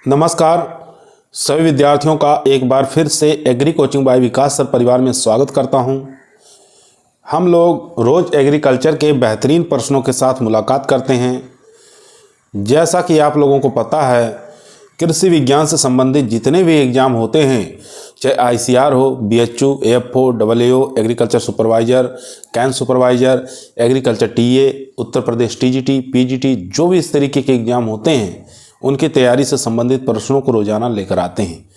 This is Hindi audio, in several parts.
नमस्कार सभी विद्यार्थियों का एक बार फिर से एग्री कोचिंग बाय विकास सर परिवार में स्वागत करता हूं। हम लोग रोज़ एग्रीकल्चर के बेहतरीन प्रश्नों के साथ मुलाकात करते हैं। जैसा कि आप लोगों को पता है, कृषि विज्ञान से संबंधित जितने भी एग्ज़ाम होते हैं, चाहे ICR हो, BHU, AFO, AAO, agriculture supervisor, can supervisor, agriculture TA, Uttar Pradesh TGT, PGT, जो भी इस तरीके के एग्ज़ाम होते हैं उनकी तैयारी से संबंधित प्रश्नों को रोज़ाना लेकर आते हैं।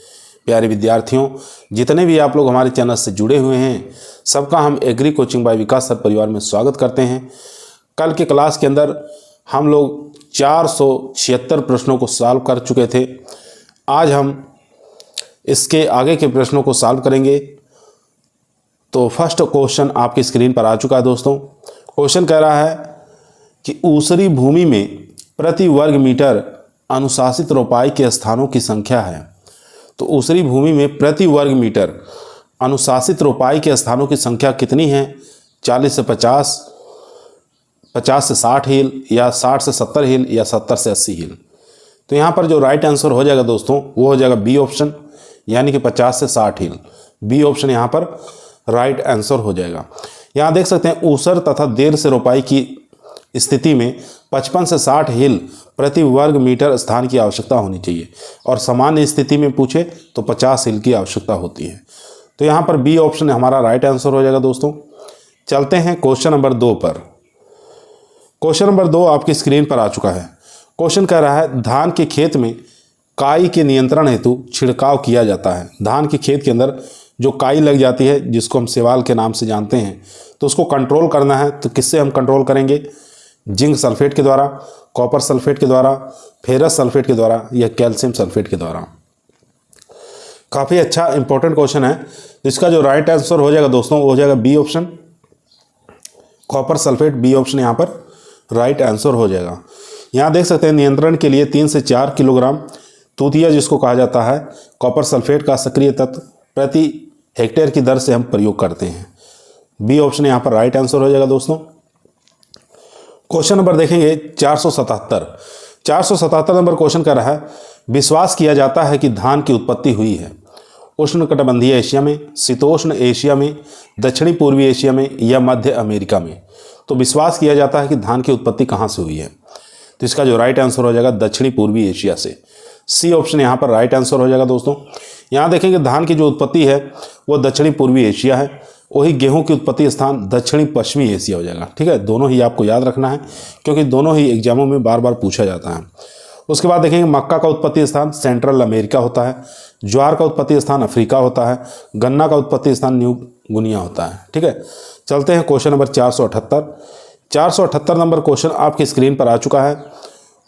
प्यारे विद्यार्थियों, जितने भी आप लोग हमारे चैनल से जुड़े हुए हैं, सबका हम एग्री कोचिंग बाय विकास सर परिवार में स्वागत करते हैं। कल के क्लास के अंदर हम लोग 476 प्रश्नों को सॉल्व कर चुके थे। आज हम इसके आगे के प्रश्नों को सॉल्व करेंगे। तो फर्स्ट क्वेश्चन आपकी स्क्रीन पर आ चुका है दोस्तों। क्वेश्चन कह रहा है कि ऊसरी भूमि में प्रति वर्ग मीटर अनुशासित रोपाई के स्थानों की संख्या है। तो ऊसरी भूमि में प्रति वर्ग मीटर अनुशासित रोपाई के स्थानों की संख्या कितनी है? 40 से 50, 50 से 60 हिल, या 60 से 70 हिल, या 70 से 80 हिल। तो यहाँ पर जो राइट आंसर हो जाएगा दोस्तों वो हो जाएगा बी ऑप्शन, यानी कि 50 से 60 हिल। बी ऑप्शन यहाँ पर राइट आंसर हो जाएगा। यहाँ देख सकते हैं ऊसर तथा देर से रोपाई की स्थिति में 55 से 60 हिल प्रति वर्ग मीटर स्थान की आवश्यकता होनी चाहिए, और सामान्य स्थिति में पूछे तो 50 हिल की आवश्यकता होती है। तो यहाँ पर बी ऑप्शन हमारा राइट आंसर हो जाएगा दोस्तों। चलते हैं क्वेश्चन नंबर 2 पर। क्वेश्चन नंबर 2 आपकी स्क्रीन पर आ चुका है। क्वेश्चन कह रहा है धान के खेत में काई के नियंत्रण हेतु छिड़काव किया जाता है। धान के खेत के अंदर जो काई लग जाती है, जिसको हम सेवाल के नाम से जानते हैं, तो उसको कंट्रोल करना है। तो किससे हम कंट्रोल करेंगे? जिंक सल्फेट के द्वारा, कॉपर सल्फेट के द्वारा, फेरस सल्फेट के द्वारा, या कैल्शियम सल्फेट के द्वारा। काफ़ी अच्छा इंपॉर्टेंट क्वेश्चन है। इसका जो राइट आंसर हो जाएगा दोस्तों वो हो जाएगा B option, copper sulphate. B option यहाँ पर राइट आंसर हो जाएगा। यहाँ देख सकते हैं नियंत्रण के लिए 3 से 4 किलोग्राम तूतिया, जिसको कहा जाता है, कॉपर सल्फेट का सक्रिय तत्व प्रति हेक्टेयर की दर से हम प्रयोग करते हैं। बी ऑप्शन यहाँ पर राइट आंसर हो जाएगा दोस्तों। क्वेश्चन नंबर देखेंगे 477 नंबर क्वेश्चन कर रहा है विश्वास किया जाता है कि धान की उत्पत्ति हुई है उष्णकटिबंधीय एशिया में, शीतोष्ण एशिया में, दक्षिणी पूर्वी एशिया में, या मध्य अमेरिका में। तो विश्वास किया जाता है कि धान की उत्पत्ति कहाँ से हुई है? तो इसका जो राइट आंसर हो जाएगा दक्षिणी पूर्वी एशिया से। सी ऑप्शन यहाँ पर राइट आंसर हो जाएगा दोस्तों। यहाँ देखेंगे धान की जो उत्पत्ति है वो दक्षिणी पूर्वी एशिया है, वही गेहूं की उत्पत्ति स्थान दक्षिणी पश्चिमी एशिया हो जाएगा। ठीक है, दोनों ही आपको याद रखना है क्योंकि दोनों ही एग्जामों में बार बार पूछा जाता है। उसके बाद देखेंगे मक्का का उत्पत्ति स्थान सेंट्रल अमेरिका होता है, ज्वार का उत्पत्ति स्थान अफ्रीका होता है, गन्ना का उत्पत्ति स्थान न्यू गुनिया होता है। ठीक है, चलते हैं क्वेश्चन नंबर 478 नंबर क्वेश्चन आपकी स्क्रीन पर आ चुका है।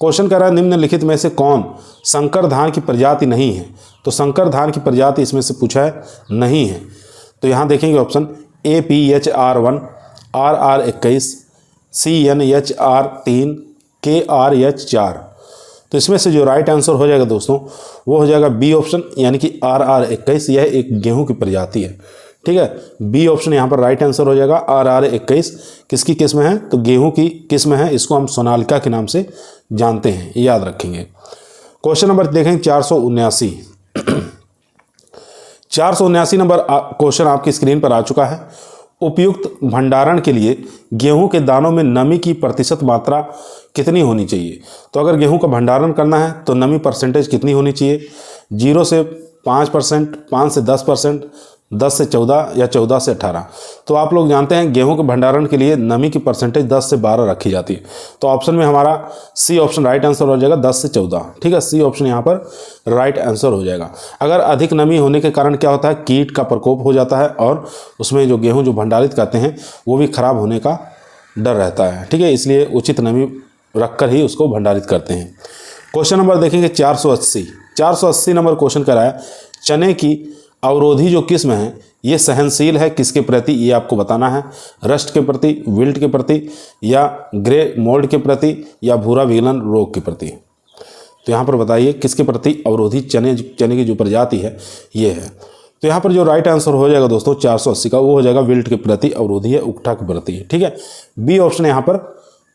क्वेश्चन कह रहा है निम्नलिखित में से कौन संकर धान की प्रजाति नहीं है? तो संकर धान की प्रजाति इसमें से पूछा है नहीं है। तो यहाँ देखेंगे option APHR1, RR21, CNHR3, KRH4। तो इसमें से जो राइट आंसर हो जाएगा दोस्तों वो हो जाएगा बी ऑप्शन, यानी कि RR21। यह एक गेहूं की प्रजाति है। ठीक है, बी ऑप्शन यहाँ पर राइट आंसर हो जाएगा। RR21 किसकी किस्म है? तो गेहूं की किस्म है। इसको हम सोनालिका के नाम से जानते हैं, याद रखेंगे। क्वेश्चन नंबर देखेंगे 479 नंबर क्वेश्चन आपकी स्क्रीन पर आ चुका है। उपयुक्त भंडारण के लिए गेहूं के दानों में नमी की प्रतिशत मात्रा कितनी होनी चाहिए? तो अगर गेहूं का भंडारण करना है तो नमी परसेंटेज कितनी होनी चाहिए? 0 से 5%, 5 से 10%, 10 से 14, या 14 से 18। तो आप लोग जानते हैं गेहूं के भंडारण के लिए नमी की परसेंटेज 10 से 12 रखी जाती है। तो ऑप्शन में हमारा सी ऑप्शन राइट आंसर हो जाएगा 10 से 14। ठीक है, सी ऑप्शन यहाँ पर राइट आंसर हो जाएगा। अगर अधिक नमी होने के कारण क्या होता है, कीट का प्रकोप हो जाता है और उसमें जो गेहूँ जो भंडारित करते हैं वो भी खराब होने का डर रहता है। ठीक है, इसलिए उचित नमी रखकर ही उसको भंडारित करते हैं। क्वेश्चन नंबर देखेंगे 480 नंबर क्वेश्चन कराया चने की अवरोधी जो किस्म है ये सहनशील है किसके प्रति? ये आपको बताना है। रस्ट के प्रति, विल्ट के प्रति, या ग्रे मोल्ड के प्रति, या भूरा विगलन रोग के प्रति। तो यहाँ पर बताइए किसके प्रति अवरोधी चने की जो प्रजाति है ये है। तो यहाँ पर जो राइट आंसर हो जाएगा दोस्तों 480 का वो हो जाएगा विल्ट के प्रति अवरोधी है, उकठा के प्रति। ठीक है, बी ऑप्शन यहाँ पर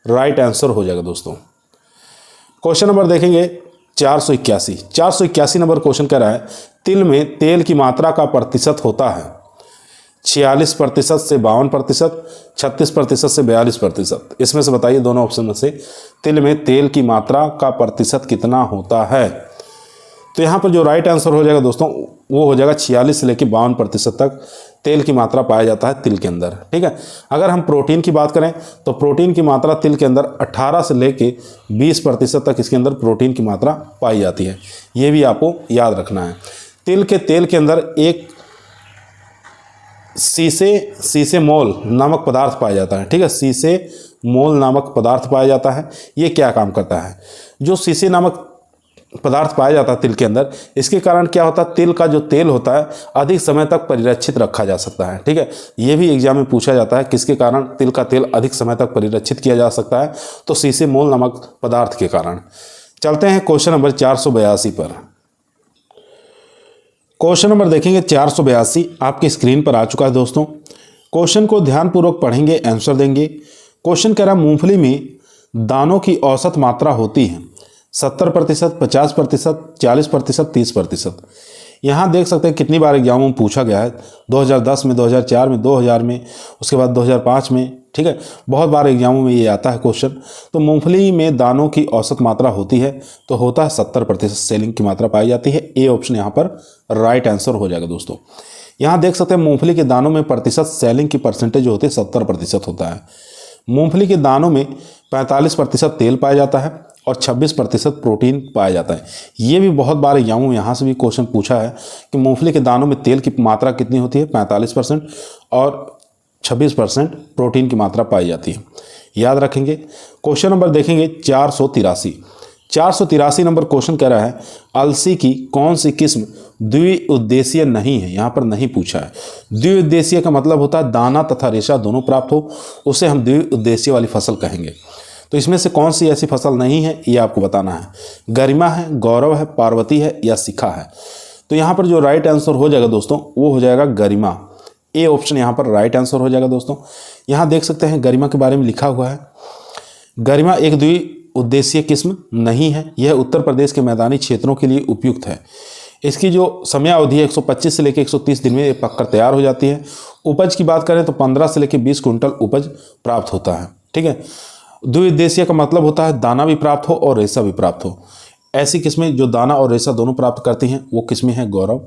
राइट आंसर हो जाएगा दोस्तों। क्वेश्चन नंबर देखेंगे 481 नंबर क्वेश्चन कह रहा है तिल में तेल की मात्रा का प्रतिशत होता है 46% से 52%, 36% से 42%। इसमें से बताइए दोनों ऑप्शन में से तिल में तेल की मात्रा का प्रतिशत कितना होता है। तो यहाँ पर जो राइट आंसर हो जाएगा दोस्तों वो हो जाएगा 46 से लेकर 52% तक तेल की मात्रा पाया जाता है तिल के अंदर। ठीक है, अगर हम प्रोटीन की बात करें तो प्रोटीन की मात्रा तिल के अंदर 18 से लेकर 20% तक इसके अंदर प्रोटीन की मात्रा पाई जाती है। ये भी आपको याद रखना है। तिल के तेल के अंदर एक सीसे मोल नामक पदार्थ पाया जाता है। ठीक है, सीसे मोल नामक पदार्थ पाया जाता है। ये क्या काम करता है? जो सीसे नामक पदार्थ पाया जाता है तिल के अंदर, इसके कारण क्या होता है, तिल का जो तेल होता है अधिक समय तक परिरक्षित रखा जा सकता है। ठीक है, ये भी एग्जाम में पूछा जाता है किसके कारण तिल का तेल अधिक समय तक परिरक्षित किया जा सकता है, तो सीसे मोल नामक पदार्थ के कारण। चलते हैं क्वेश्चन नंबर 482 पर। क्वेश्चन नंबर देखेंगे 482 आपकी स्क्रीन पर आ चुका है दोस्तों। क्वेश्चन को ध्यानपूर्वक पढ़ेंगे, आंसर देंगे। क्वेश्चन कह रहा है मूंगफली में दानों की औसत मात्रा होती है 70%, 50%, 40%, 30%। यहाँ देख सकते हैं कितनी बार एग्जामों में पूछा गया है, 2010 में, 2004 में, 2000 में, उसके बाद 2005 में। ठीक है, बहुत बार एग्जामों में ये आता है क्वेश्चन। तो मूंगफली में दानों की औसत मात्रा होती है तो होता है 70% सेलिंग की मात्रा पाई जाती है। ए ऑप्शन यहाँ पर राइट आंसर हो जाएगा दोस्तों। यहाँ देख सकते हैं मूंगफली के दानों में प्रतिशत सेलिंग की परसेंटेज जो होती है 70% होता है। मूंगफली के दानों में 45% तेल पाया जाता है और 26% प्रोटीन पाया जाता है। ये भी बहुत बार एग्जामों में यहाँ से भी क्वेश्चन पूछा है कि मूंगफली के दानों में तेल की मात्रा कितनी होती है, 45% और 26% प्रोटीन की मात्रा पाई जाती है। याद रखेंगे। क्वेश्चन नंबर देखेंगे 483 नंबर क्वेश्चन कह रहा है अलसी की कौन सी किस्म द्विउद्देशीय नहीं है। यहाँ पर नहीं पूछा है। द्विउद्देशीय का मतलब होता है दाना तथा रेशा दोनों प्राप्त हो, उसे हम द्विउद्देशीय वाली फसल कहेंगे। तो इसमें से कौन सी ऐसी फसल नहीं है ये आपको बताना है। गरिमा है, गौरव है, पार्वती है या शिखा है। तो यहाँ पर जो राइट आंसर हो जाएगा दोस्तों वो हो जाएगा गरिमा। ए ऑप्शन यहाँ पर राइट आंसर हो जाएगा दोस्तों। यहाँ देख सकते हैं गरिमा के बारे में लिखा हुआ है। गरिमा एक द्विउद्देशीय किस्म नहीं है। यह उत्तर प्रदेश के मैदानी क्षेत्रों के लिए उपयुक्त है। इसकी जो समयावधि है 125 से लेकर 130 दिन में ये पककर तैयार हो जाती है। उपज की बात करें तो 15 से लेकर 20 कुंटल उपज प्राप्त होता है। ठीक है, द्विउद्देशीय का मतलब होता है दाना भी प्राप्त हो और रेशा भी प्राप्त हो। ऐसी किस्में जो दाना और रेशा दोनों प्राप्त करती हैं वो किस्में हैं गौरव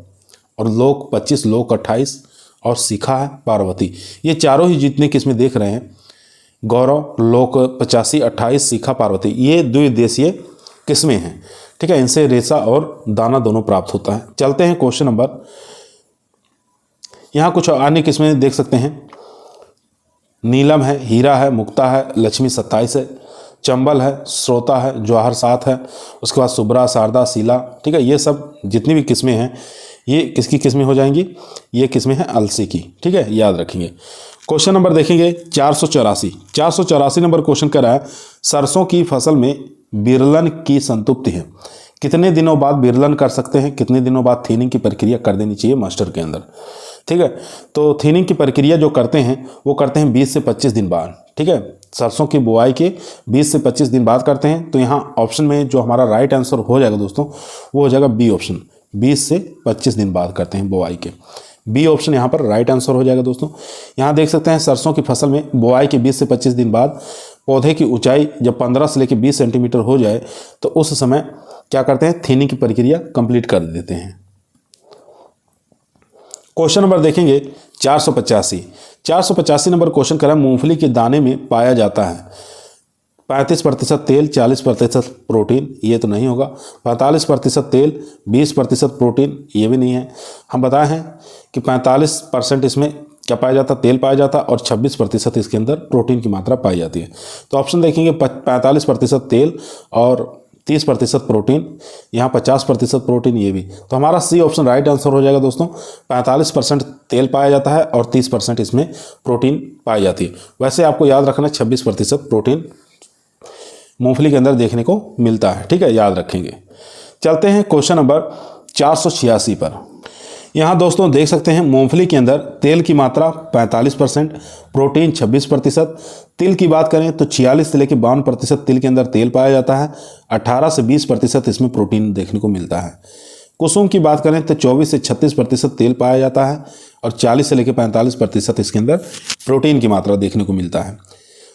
और लोक 25, लोक 28 और शिखा है पार्वती। ये चारों ही जितनी किस्में देख रहे हैं, गौरव, लोक 85, 28, शिखा, पार्वती, ये द्विउद्देशीय किस्में हैं। ठीक है, इनसे रेशा और दाना दोनों प्राप्त होता है। चलते हैं क्वेश्चन नंबर, यहाँ कुछ अन्य किस्में देख सकते हैं। नीलम है, हीरा है, मुक्ता है, लक्ष्मी 27 है, चंबल है, श्रोता है, जवाहर 7 है, उसके बाद सुब्रा, शारदा, शीला। ठीक है, ये सब जितनी भी किस्में हैं ये किसकी किस्में हो जाएंगी, ये किस्में हैं अलसी की। ठीक है, याद रखेंगे। क्वेश्चन नंबर देखेंगे 484 नंबर क्वेश्चन कर रहा है सरसों की फसल में बिरलन की संतुप्ति है। कितने दिनों बाद बिरलन कर सकते हैं, कितने दिनों बाद थीनिंग की प्रक्रिया कर देनी चाहिए मास्टर के अंदर। ठीक है, तो थीनिंग की प्रक्रिया जो करते हैं वो करते हैं 20 से 25 दिन बाद। ठीक है, सरसों की बुआई के 20 से 25 दिन बाद करते हैं। तो यहाँ ऑप्शन में जो हमारा राइट आंसर हो जाएगा दोस्तों वो हो जाएगा बी ऑप्शन, 20 से 25 दिन बाद करते हैं बुआई के। बी ऑप्शन यहाँ पर राइट आंसर हो जाएगा दोस्तों। यहाँ देख सकते हैं सरसों की फसल में बुआई के 20 से 25 दिन बाद पौधे की ऊंचाई जब 15 से लेकर 20 सेंटीमीटर हो जाए तो उस समय क्या करते हैं, थीनिंग की प्रक्रिया कंप्लीट कर देते हैं। क्वेश्चन नंबर देखेंगे 485 नंबर क्वेश्चन कर रहा है मूंगफली के दाने में पाया जाता है 35% तेल, 40% प्रोटीन, ये तो नहीं होगा। 45% तेल, 20% प्रोटीन, ये भी नहीं है। हम बताए हैं कि 45% इसमें क्या पाया जाता, तेल पाया जाता और 26% इसके अंदर प्रोटीन की मात्रा पाई जाती है। तो ऑप्शन देखेंगे 45% तेल और 30% प्रोटीन, यहाँ 50% प्रोटीन, ये भी। तो हमारा सी ऑप्शन राइट आंसर हो जाएगा दोस्तों। 45% तेल पाया जाता है और 30% इसमें प्रोटीन पाई जाती है। वैसे आपको याद रखना 26% प्रोटीन मूंगफली के अंदर देखने को मिलता है। ठीक है, याद रखेंगे। चलते हैं क्वेश्चन नंबर 486 पर। यहाँ दोस्तों देख सकते हैं मूंगफली के अंदर तेल की मात्रा 45%, प्रोटीन 26%। तिल की बात करें तो 46 से लेकर 52% तिल के अंदर तेल पाया जाता है, 18 से 20% इसमें प्रोटीन देखने को मिलता है। कुसुम की बात करें तो 24 से 36% तेल पाया जाता है और 40 से लेकर 45% इसके अंदर प्रोटीन की मात्रा देखने को मिलता है।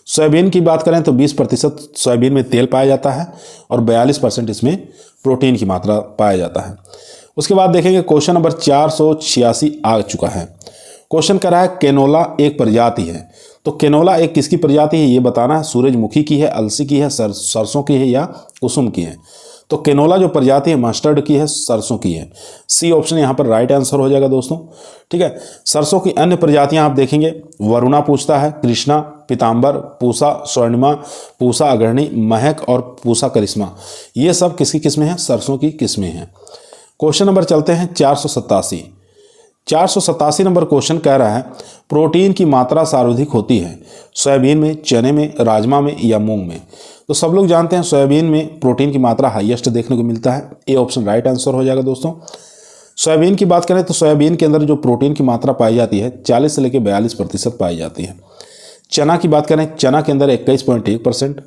सोयाबीन की बात करें तो 20% सोयाबीन में तेल पाया जाता है और 42% इसमें प्रोटीन की मात्रा पाया जाता है। उसके बाद देखेंगे क्वेश्चन नंबर 486 आ चुका है। क्वेश्चन कर रहा है केनोला एक प्रजाति है। तो केनोला एक किसकी प्रजाति है ये बताना है। सूरजमुखी की है, अलसी की है, सरसों की है या कुसुम की है। तो केनोला जो प्रजाति है मस्टर्ड की है, सरसों की है। सी ऑप्शन यहाँ पर राइट आंसर हो जाएगा दोस्तों। ठीक है, सरसों की अन्य प्रजातियां आप देखेंगे, वरुणा पूछता है, कृष्णा, पीताम्बर, पूसा स्वर्णिमा, पूसा अग्रणी, महक और पूसा करिश्मा, ये सब किसकी किस्में हैं? सरसों की किस्में हैं। क्वेश्चन नंबर चलते हैं 487 नंबर क्वेश्चन कह रहा है प्रोटीन की मात्रा सर्वाधिक होती है सोयाबीन में, चने में, राजमा में या मूंग में। तो सब लोग जानते हैं सोयाबीन में प्रोटीन की मात्रा हाईएस्ट देखने को मिलता है। ए ऑप्शन राइट आंसर हो जाएगा दोस्तों। सोयाबीन की बात करें तो सोयाबीन के अंदर जो प्रोटीन की मात्रा पाई जाती है 40 से लेकर 42% पाई जाती है। चना की बात करें, चना के अंदर 21.1%,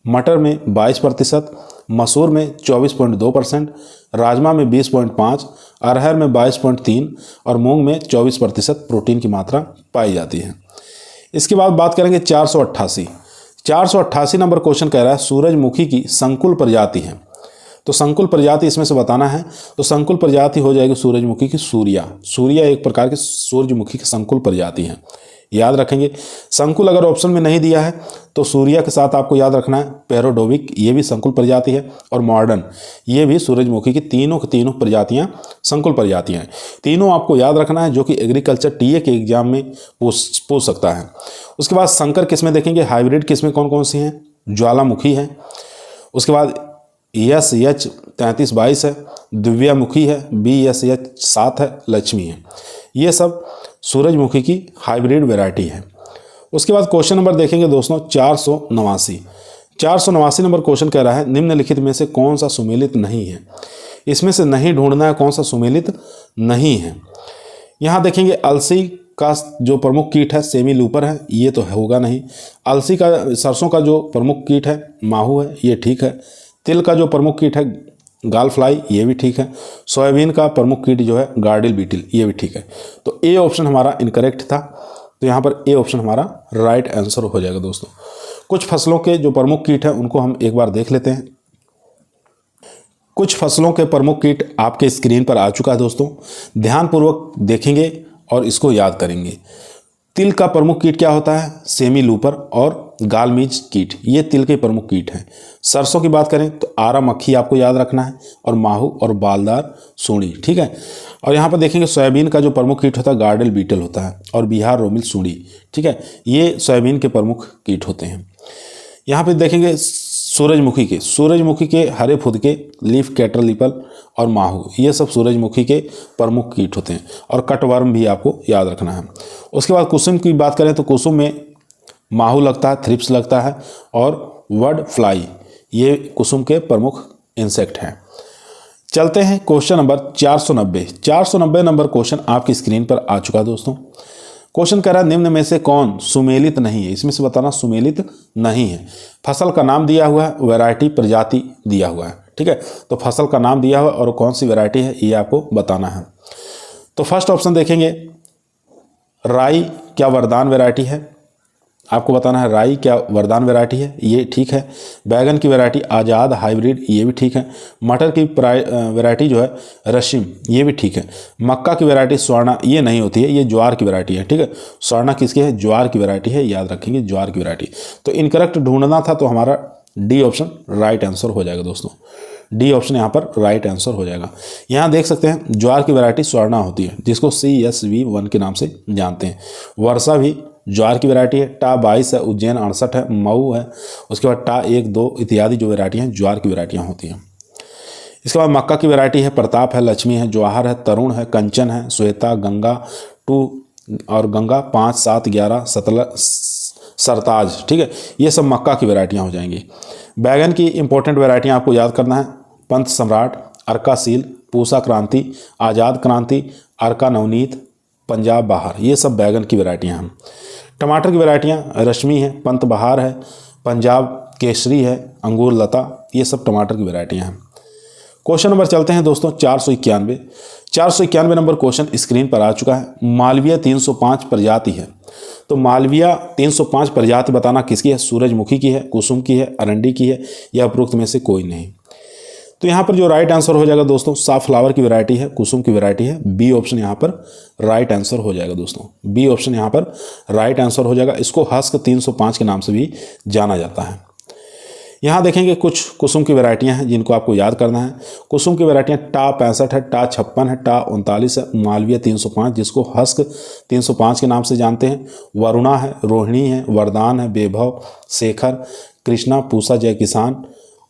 मटर में 22%, मसूर में 24.2%, राजमा में 20.5%, अरहर में 22.3% और मूंग में 24% प्रोटीन की मात्रा पाई जाती है। इसके बाद बात करेंगे 488 नंबर क्वेश्चन कह रहा है सूरजमुखी की संकुल प्रजाति है। तो संकुल प्रजाति इसमें से बताना है। तो संकुल प्रजाति हो जाएगी सूरजमुखी की सूर्या एक प्रकार की सूरजमुखी की संकुल प्रजाति है, याद रखेंगे। संकुल अगर ऑप्शन में नहीं दिया है तो सूर्या के साथ आपको याद रखना है पेरोडोविक, ये भी संकुल प्रजाति है, और मॉडर्न, ये भी सूरजमुखी की तीनों प्रजातियां संकुल प्रजातियां हैं। तीनों आपको याद रखना है, जो कि एग्रीकल्चर टीए के एग्जाम में पूछ सकता है। उसके बाद संकर किस्में देखेंगे, हाइब्रिड किस्में कौन कौन सी हैं? ज्वालामुखी है, उसके बाद SH 3322 है, दिव्यामुखी है, BSH 7 है, लक्ष्मी है। ये सब सूरजमुखी की हाइब्रिड वैरायटी है। उसके बाद क्वेश्चन नंबर देखेंगे दोस्तों 489 नंबर क्वेश्चन कह रहा है निम्नलिखित में से कौन सा सुमेलित नहीं है। इसमें से नहीं ढूंढना है कौन सा सुमेलित नहीं है। यहाँ देखेंगे अलसी का जो प्रमुख कीट है सेमी लूपर है, ये तो होगा नहीं। अलसी का सरसों का जो प्रमुख कीट है माहू है, ये ठीक है। तिल का जो प्रमुख कीट है गाल फ्लाई, ये भी ठीक है। सोयाबीन का प्रमुख कीट जो है गार्डिल बीटिल, ये भी ठीक है। तो ए ऑप्शन हमारा इनकरेक्ट था, तो यहाँ पर ए ऑप्शन हमारा राइट आंसर हो जाएगा दोस्तों। कुछ फसलों के जो प्रमुख कीट हैं उनको हम एक बार देख लेते हैं। कुछ फसलों के प्रमुख कीट आपके स्क्रीन पर आ चुका है दोस्तों, ध्यानपूर्वक देखेंगे और इसको याद करेंगे। तिल का प्रमुख कीट क्या होता है? सेमी लूपर और गालमीज कीट, ये तिल के प्रमुख कीट हैं। सरसों की बात करें तो आरा मक्खी आपको याद रखना है, और माहू और बालदार सूंडी, ठीक है। और यहाँ पर देखेंगे सोयाबीन का जो प्रमुख कीट होता है गार्डल बीटल होता है, और बिहार रोमिल सूंडी, ठीक है। ये सोयाबीन के प्रमुख कीट होते हैं। यहाँ पर देखेंगे सूरजमुखी के हरे फुदके, लीफ कैटरलिपल और माहू, ये सब सूरजमुखी के प्रमुख कीट होते हैं। और कटवर्म भी आपको याद रखना है। उसके बाद कुसुम की बात करें तो कुसुम में माहू लगता है, थ्रिप्स लगता है और वर्ड फ्लाई, ये कुसुम के प्रमुख इंसेक्ट हैं। चलते हैं क्वेश्चन नंबर 490 नंबर क्वेश्चन आपकी स्क्रीन पर आ चुका है दोस्तों। क्वेश्चन कह रहा है निम्न में से कौन सुमेलित नहीं है। इसमें से बताना सुमेलित नहीं है। फसल का नाम दिया हुआ है, वैरायटी प्रजाति दिया हुआ है, ठीक है। तो फसल का नाम दिया हुआ और कौन सी वैरायटी है ये आपको बताना है। तो फर्स्ट ऑप्शन देखेंगे राई क्या वरदान वैरायटी है, आपको बताना है राई क्या वरदान वैरायटी है, ये ठीक है। बैगन की वैरायटी आज़ाद हाइब्रिड, ये भी ठीक है। मटर की वैरायटी जो है रशिम, ये भी ठीक है। मक्का की वैरायटी स्वर्णा, ये नहीं होती है, ये ज्वार की वैरायटी है, ठीक है। स्वर्णा किसकी है? ज्वार की वैरायटी है, याद रखेंगे ज्वार की वैरायटी। तो इनकरेक्ट ढूंढना था, तो हमारा डी ऑप्शन राइट आंसर हो जाएगा दोस्तों। डी ऑप्शन यहाँ पर राइट आंसर हो जाएगा। यहाँ देख सकते हैं ज्वार की वैरायटी स्वर्णा होती है, जिसको CSV1 के नाम से जानते हैं। वर्षा भी ज्वार की वैरायटी है। टा 22 है, उज्जैन 68 है, मऊ है। उसके बाद टा 1, 2 इत्यादि जो वैरायटी हैं ज्वार की वैरायटियाँ होती हैं। इसके बाद मक्का की वैरायटी है प्रताप है, लक्ष्मी है, जवाहर है, तरुण है, कंचन है, श्वेता, गंगा 2 और गंगा 5, 7, 11, सरताज, ठीक है। ये सब मक्का की वैरायटियाँ हो जाएंगी। बैगन की इंपॉर्टेंट वैरायटियाँ आपको याद करना है, पंत सम्राट, अर्कासील, पूसा क्रांति, आज़ाद क्रांति, अर्का नवनीत, पंजाब बहार, ये सब बैगन की वैरायटियाँ हैं। टमाटर की वैरायटियाँ रश्मि है, पंत बहार है, पंजाब केसरी है, अंगूर लता, ये सब टमाटर की वैरायटियाँ हैं। क्वेश्चन नंबर चलते हैं दोस्तों 491 नंबर क्वेश्चन स्क्रीन पर आ चुका है। मालवीय 305 प्रजाति है, तो मालवीय 305 प्रजाति बताना किसकी है? सूरजमुखी की है, कुसुम की है, अरंडी की है, या उपरोक्त में से कोई नहीं। तो यहाँ पर जो राइट आंसर हो जाएगा दोस्तों, साफ्लावर की वैरायटी है, कुसुम की वैरायटी है, बी ऑप्शन यहाँ पर राइट आंसर हो जाएगा दोस्तों, बी ऑप्शन यहाँ पर राइट आंसर हो जाएगा। इसको हस्क 305 के नाम से भी जाना जाता है। यहाँ देखेंगे कुछ कुसुम की वैरायटियाँ हैं जिनको आपको याद करना है। कुसुम की वैरायटियाँ टा 65 है, टा 56 है, टा 39 है, मालवीय 305 जिसको हस्क 305 के नाम से जानते हैं, वरुणा है, रोहिणी है, वरदान है, वैभव, शेखर, कृष्णा, पूसा, जय किसान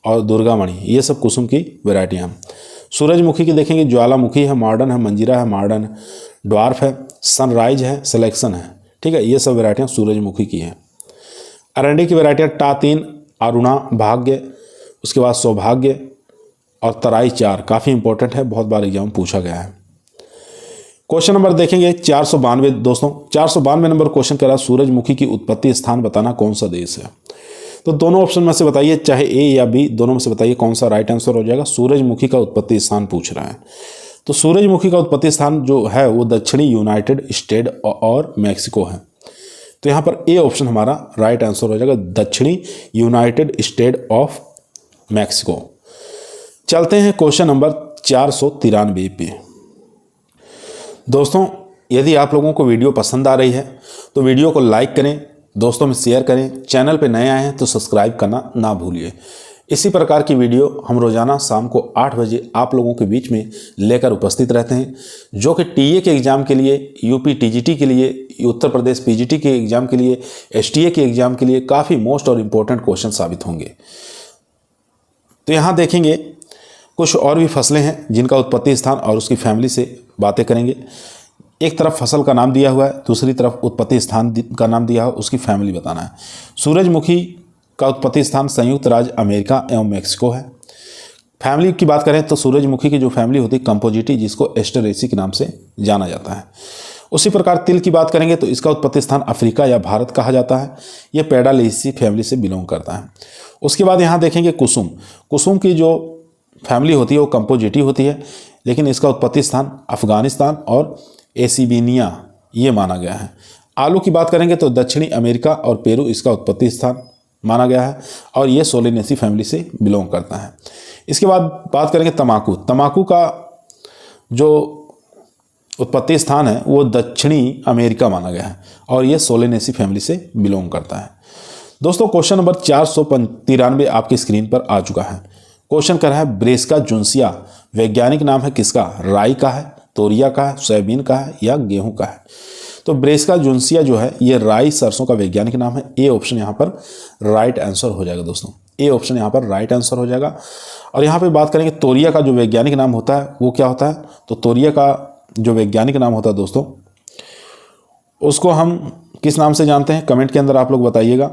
और दुर्गामणि, ये सब कुसुम की वैरायटियाँ हैं। सूरजमुखी की देखेंगे ज्वालामुखी है, मॉडर्न है, मंजीरा है, मॉडर्न, ड्वार्फ है, सनराइज है, सिलेक्शन है, ठीक है, ये सब वैरायटियाँ सूरजमुखी की हैं। अरंडी की वैरायटियाँ टा 3, अरुणा, भाग्य, उसके बाद सौभाग्य और तराई 4, काफ़ी इंपॉर्टेंट है, बहुत बार एग्जाम पूछा गया है। क्वेश्चन नंबर देखेंगे 492 दोस्तों, 492 नंबर क्वेश्चन कह रहा है सूरजमुखी की उत्पत्ति स्थान बताना कौन सा देश है। तो दोनों ऑप्शन में से बताइए, चाहे ए या बी, दोनों में से बताइए कौन सा राइट आंसर हो जाएगा। सूरजमुखी का उत्पत्ति स्थान पूछ रहा है, तो सूरजमुखी का उत्पत्ति स्थान जो है वो दक्षिणी यूनाइटेड स्टेट और मैक्सिको है। तो यहाँ पर ए ऑप्शन हमारा राइट आंसर हो जाएगा, दक्षिणी यूनाइटेड स्टेट ऑफ मैक्सिको। चलते हैं क्वेश्चन नंबर 493 पे। दोस्तों यदि आप लोगों को वीडियो पसंद आ रही है तो वीडियो को लाइक करें, दोस्तों में शेयर करें, चैनल पे नए आए हैं तो सब्सक्राइब करना ना भूलिए। इसी प्रकार की वीडियो हम रोज़ाना शाम को 8 बजे आप लोगों के बीच में लेकर उपस्थित रहते हैं, जो कि टीए के एग्ज़ाम के लिए, यूपी टीजीटी के लिए, उत्तर प्रदेश पीजीटी के एग्ज़ाम के लिए, एसटीए के एग्ज़ाम के लिए काफ़ी मोस्ट और इम्पोर्टेंट क्वेश्चन साबित होंगे। तो यहाँ देखेंगे कुछ और भी फसलें हैं जिनका उत्पत्ति स्थान और उसकी फैमिली से बातें करेंगे। एक तरफ फसल का नाम दिया हुआ है, दूसरी तरफ उत्पत्ति स्थान का नाम दिया हुआ है, उसकी फैमिली बताना है। सूरजमुखी का उत्पत्ति स्थान संयुक्त राज्य अमेरिका एवं मैक्सिको है। फैमिली की बात करें तो सूरजमुखी की जो फैमिली होती है कंपोजिटी, जिसको एस्टरेसी के नाम से जाना जाता है। उसी प्रकार तिल की बात करेंगे तो इसका उत्पत्ति स्थान अफ्रीका या भारत कहा जाता है, यह पेडालेसी फैमिली से बिलोंग करता है। उसके बाद यहाँ देखेंगे कुसुम, कुसुम की जो फैमिली होती है वो कंपोजिटी होती है, लेकिन इसका उत्पत्ति स्थान अफगानिस्तान और एसिबिनिया ये माना गया है। आलू की बात करेंगे तो दक्षिणी अमेरिका और पेरू इसका उत्पत्ति स्थान माना गया है और ये सोलेनेसी फैमिली से बिलोंग करता है। इसके बाद बात करेंगे तंबाकू, तंबाकू का जो उत्पत्ति स्थान है वो दक्षिणी अमेरिका माना गया है और ये सोलेनेसी फैमिली से बिलोंग करता है। दोस्तों क्वेश्चन नंबर 493 आपकी स्क्रीन पर आ चुका है। क्वेश्चन कर रहा है ब्रेस्का जुन्सिया वैज्ञानिक नाम है किसका? राई का है, तोरिया का है, सोयाबीन का है या गेहूं का है? तो ब्रेस्का जुन्सिया जो है ये राई सरसों का वैज्ञानिक नाम है। ए ऑप्शन यहाँ पर राइट आंसर हो जाएगा दोस्तों, ए ऑप्शन यहाँ पर राइट आंसर हो जाएगा। और यहाँ पे बात करेंगे तोरिया का जो वैज्ञानिक नाम होता है वो क्या होता है? तो तोरिया का जो वैज्ञानिक नाम होता है दोस्तों उसको हम किस नाम से जानते हैं? कमेंट के अंदर आप लोग बताइएगा।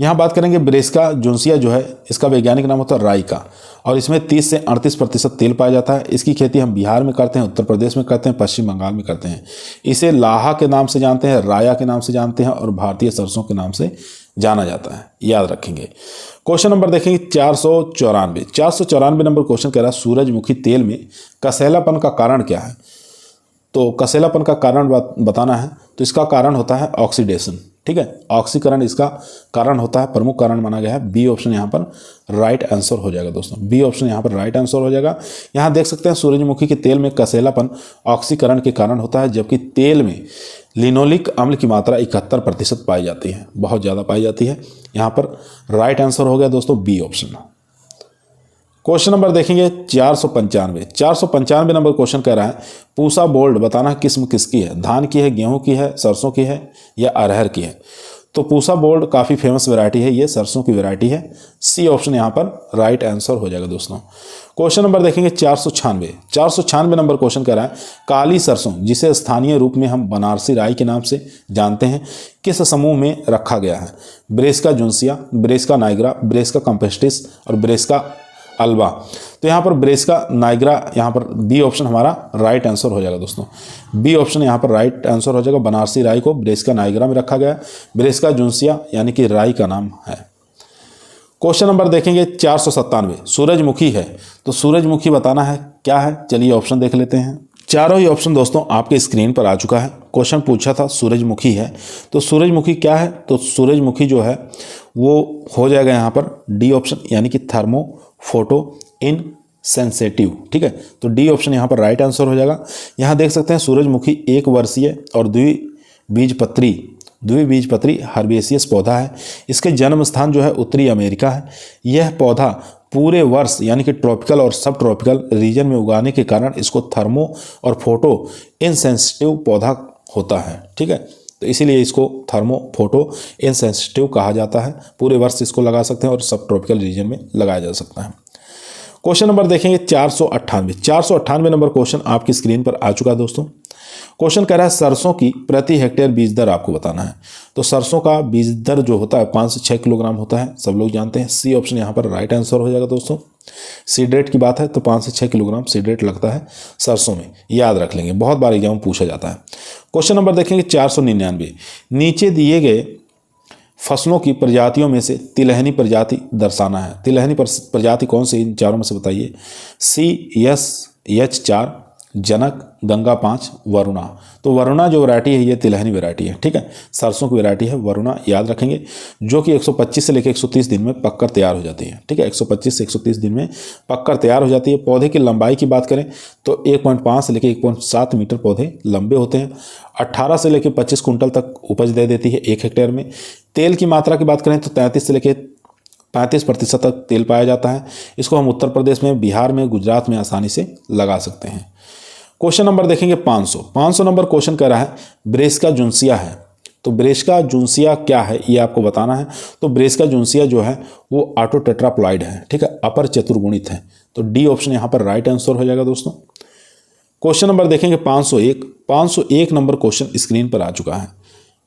यहाँ बात करेंगे ब्रेस्का जुन्सिया जो है इसका वैज्ञानिक नाम होता है राई का और इसमें 30 से 38% तेल पाया जाता है। इसकी खेती हम बिहार में करते हैं, उत्तर प्रदेश में करते हैं, पश्चिम बंगाल में करते हैं। इसे लाहा के नाम से जानते हैं, राया के नाम से जानते हैं और भारतीय सरसों के नाम से जाना जाता है, याद रखेंगे। क्वेश्चन नंबर देखेंगे 494 नंबर क्वेश्चन कह रहा है सूरजमुखी तेल में कसैलापन का कारण क्या है? तो कसैलापन का कारण बताना है तो इसका कारण होता है ऑक्सीडेशन, ठीक है, ऑक्सीकरण इसका कारण होता है, प्रमुख कारण माना गया है। बी ऑप्शन यहाँ पर राइट आंसर हो जाएगा दोस्तों, बी ऑप्शन यहाँ पर राइट आंसर हो जाएगा। यहाँ देख सकते हैं सूरजमुखी के तेल में कसैलापन ऑक्सीकरण के कारण होता है, जबकि तेल में लिनोलिक अम्ल की मात्रा 71% पाई जाती है, बहुत ज़्यादा पाई जाती है। यहाँ पर राइट आंसर हो गया दोस्तों बी ऑप्शन। क्वेश्चन नंबर देखेंगे 495 नंबर क्वेश्चन कह रहा है पूसा बोल्ड बताना किस्म किसकी है? धान की है, गेहूं की है, सरसों की है या अरहर की है? तो पूसा बोल्ड काफ़ी फेमस वैरायटी है, ये सरसों की वैरायटी है। सी ऑप्शन यहाँ पर राइट आंसर हो जाएगा दोस्तों। क्वेश्चन नंबर देखेंगे 496 नंबर क्वेश्चन कह रहा है काली सरसों जिसे स्थानीय रूप में हम बनारसी राई के नाम से जानते हैं किस समूह में रखा गया है? ब्रेस्का जुन्सिया, ब्रेस्का नाइग्रा, ब्रेस्का कंपेस्टिस और ब्रेस्का अल्वा। तो यहाँ पर ब्रेस्का नाइग्रा, यहाँ पर बी ऑप्शन हमारा राइट आंसर हो जाएगा दोस्तों। बी ऑप्शन यहाँ पर राइट आंसर हो जाएगा। बनारसी राई को ब्रेस्का नाइग्रा में रखा गया है। ब्रेस्का जुन्सिया यानी कि राई का नाम है। क्वेश्चन नंबर देखेंगे 497, सूरजमुखी है तो सूरजमुखी बताना है क्या है। चलिए ऑप्शन देख लेते हैं। चारों ही ऑप्शन दोस्तों आपके स्क्रीन पर आ चुका है। क्वेश्चन पूछा था सूरजमुखी है तो सूरजमुखी क्या है, तो सूरजमुखी जो है वो हो जाएगा यहाँ पर डी ऑप्शन यानी कि थर्मो फोटो इनसेंसिटिव। ठीक है, तो डी ऑप्शन यहाँ पर राइट आंसर हो जाएगा। यहाँ देख सकते हैं सूरजमुखी एक वर्षीय और द्विबीजपत्री हर्बेसियस पौधा है। इसके जन्म स्थान जो है उत्तरी अमेरिका है। यह पौधा पूरे वर्ष यानी कि ट्रॉपिकल और सब ट्रॉपिकल रीजन में उगाने के कारण इसको थर्मो और फोटो इनसेंसिटिव पौधा होता है। ठीक है, तो इसीलिए इसको थर्मो फोटो इनसेंसिटिव कहा जाता है। पूरे वर्ष इसको लगा सकते हैं और सब ट्रॉपिकल रीजन में लगाया जा सकता है। क्वेश्चन नंबर देखेंगे 498 नंबर क्वेश्चन आपकी स्क्रीन पर आ चुका है दोस्तों। क्वेश्चन कह रहा है सरसों की प्रति हेक्टेयर बीज दर आपको बताना है। तो सरसों का बीज दर जो होता है 5 से 6 किलोग्राम होता है, सब लोग जानते हैं। सी ऑप्शन यहाँ पर राइट आंसर हो जाएगा दोस्तों। सीड रेट की बात है तो 5 से 6 किलोग्राम सीड रेट लगता है सरसों में, याद रख लेंगे, बहुत बार एग्जाम में पूछा जाता है। क्वेश्चन नंबर देखेंगे 499, नीचे दिए गए फसलों की प्रजातियों में से तिलहनी प्रजाति दर्शाना है। तिलहनी प्रजाति कौन सी इन चारों में से बताइए। CSH4, जनक, गंगा 5, वरुणा। तो वरुणा जो वैरायटी है ये तिलहनी वैरायटी है। ठीक है, सरसों की वैरायटी है वरुणा, याद रखेंगे, जो कि 125 से लेकर 130 दिन में पककर तैयार हो जाती है। ठीक है, 125 से 130 दिन में पककर तैयार हो जाती है। पौधे की लंबाई की बात करें तो 1.5 से लेकर 1.7 मीटर पौधे लंबे होते हैं। 18 से लेकर 25 कुंटल तक उपज दे देती है 1 हेक्टेयर में। तेल की मात्रा की बात करें तो 33 से लेकर 35% तक तेल पाया जाता है। इसको हम उत्तर प्रदेश में, बिहार में, गुजरात में आसानी से लगा सकते हैं। क्वेश्चन नंबर देखेंगे 500 नंबर क्वेश्चन कह रहा है ब्रेस्का जुन्सिया है। तो ब्रेस्का जुन्सिया क्या है ये आपको बताना है। तो ब्रेस्का जुन्सिया जो है वो ऑटोटेट्राप्लॉइड है। ठीक है, अपर चतुर्गुणित है। तो डी ऑप्शन यहाँ पर राइट आंसर हो जाएगा दोस्तों। क्वेश्चन नंबर देखेंगे 501 नंबर क्वेश्चन स्क्रीन पर आ चुका है।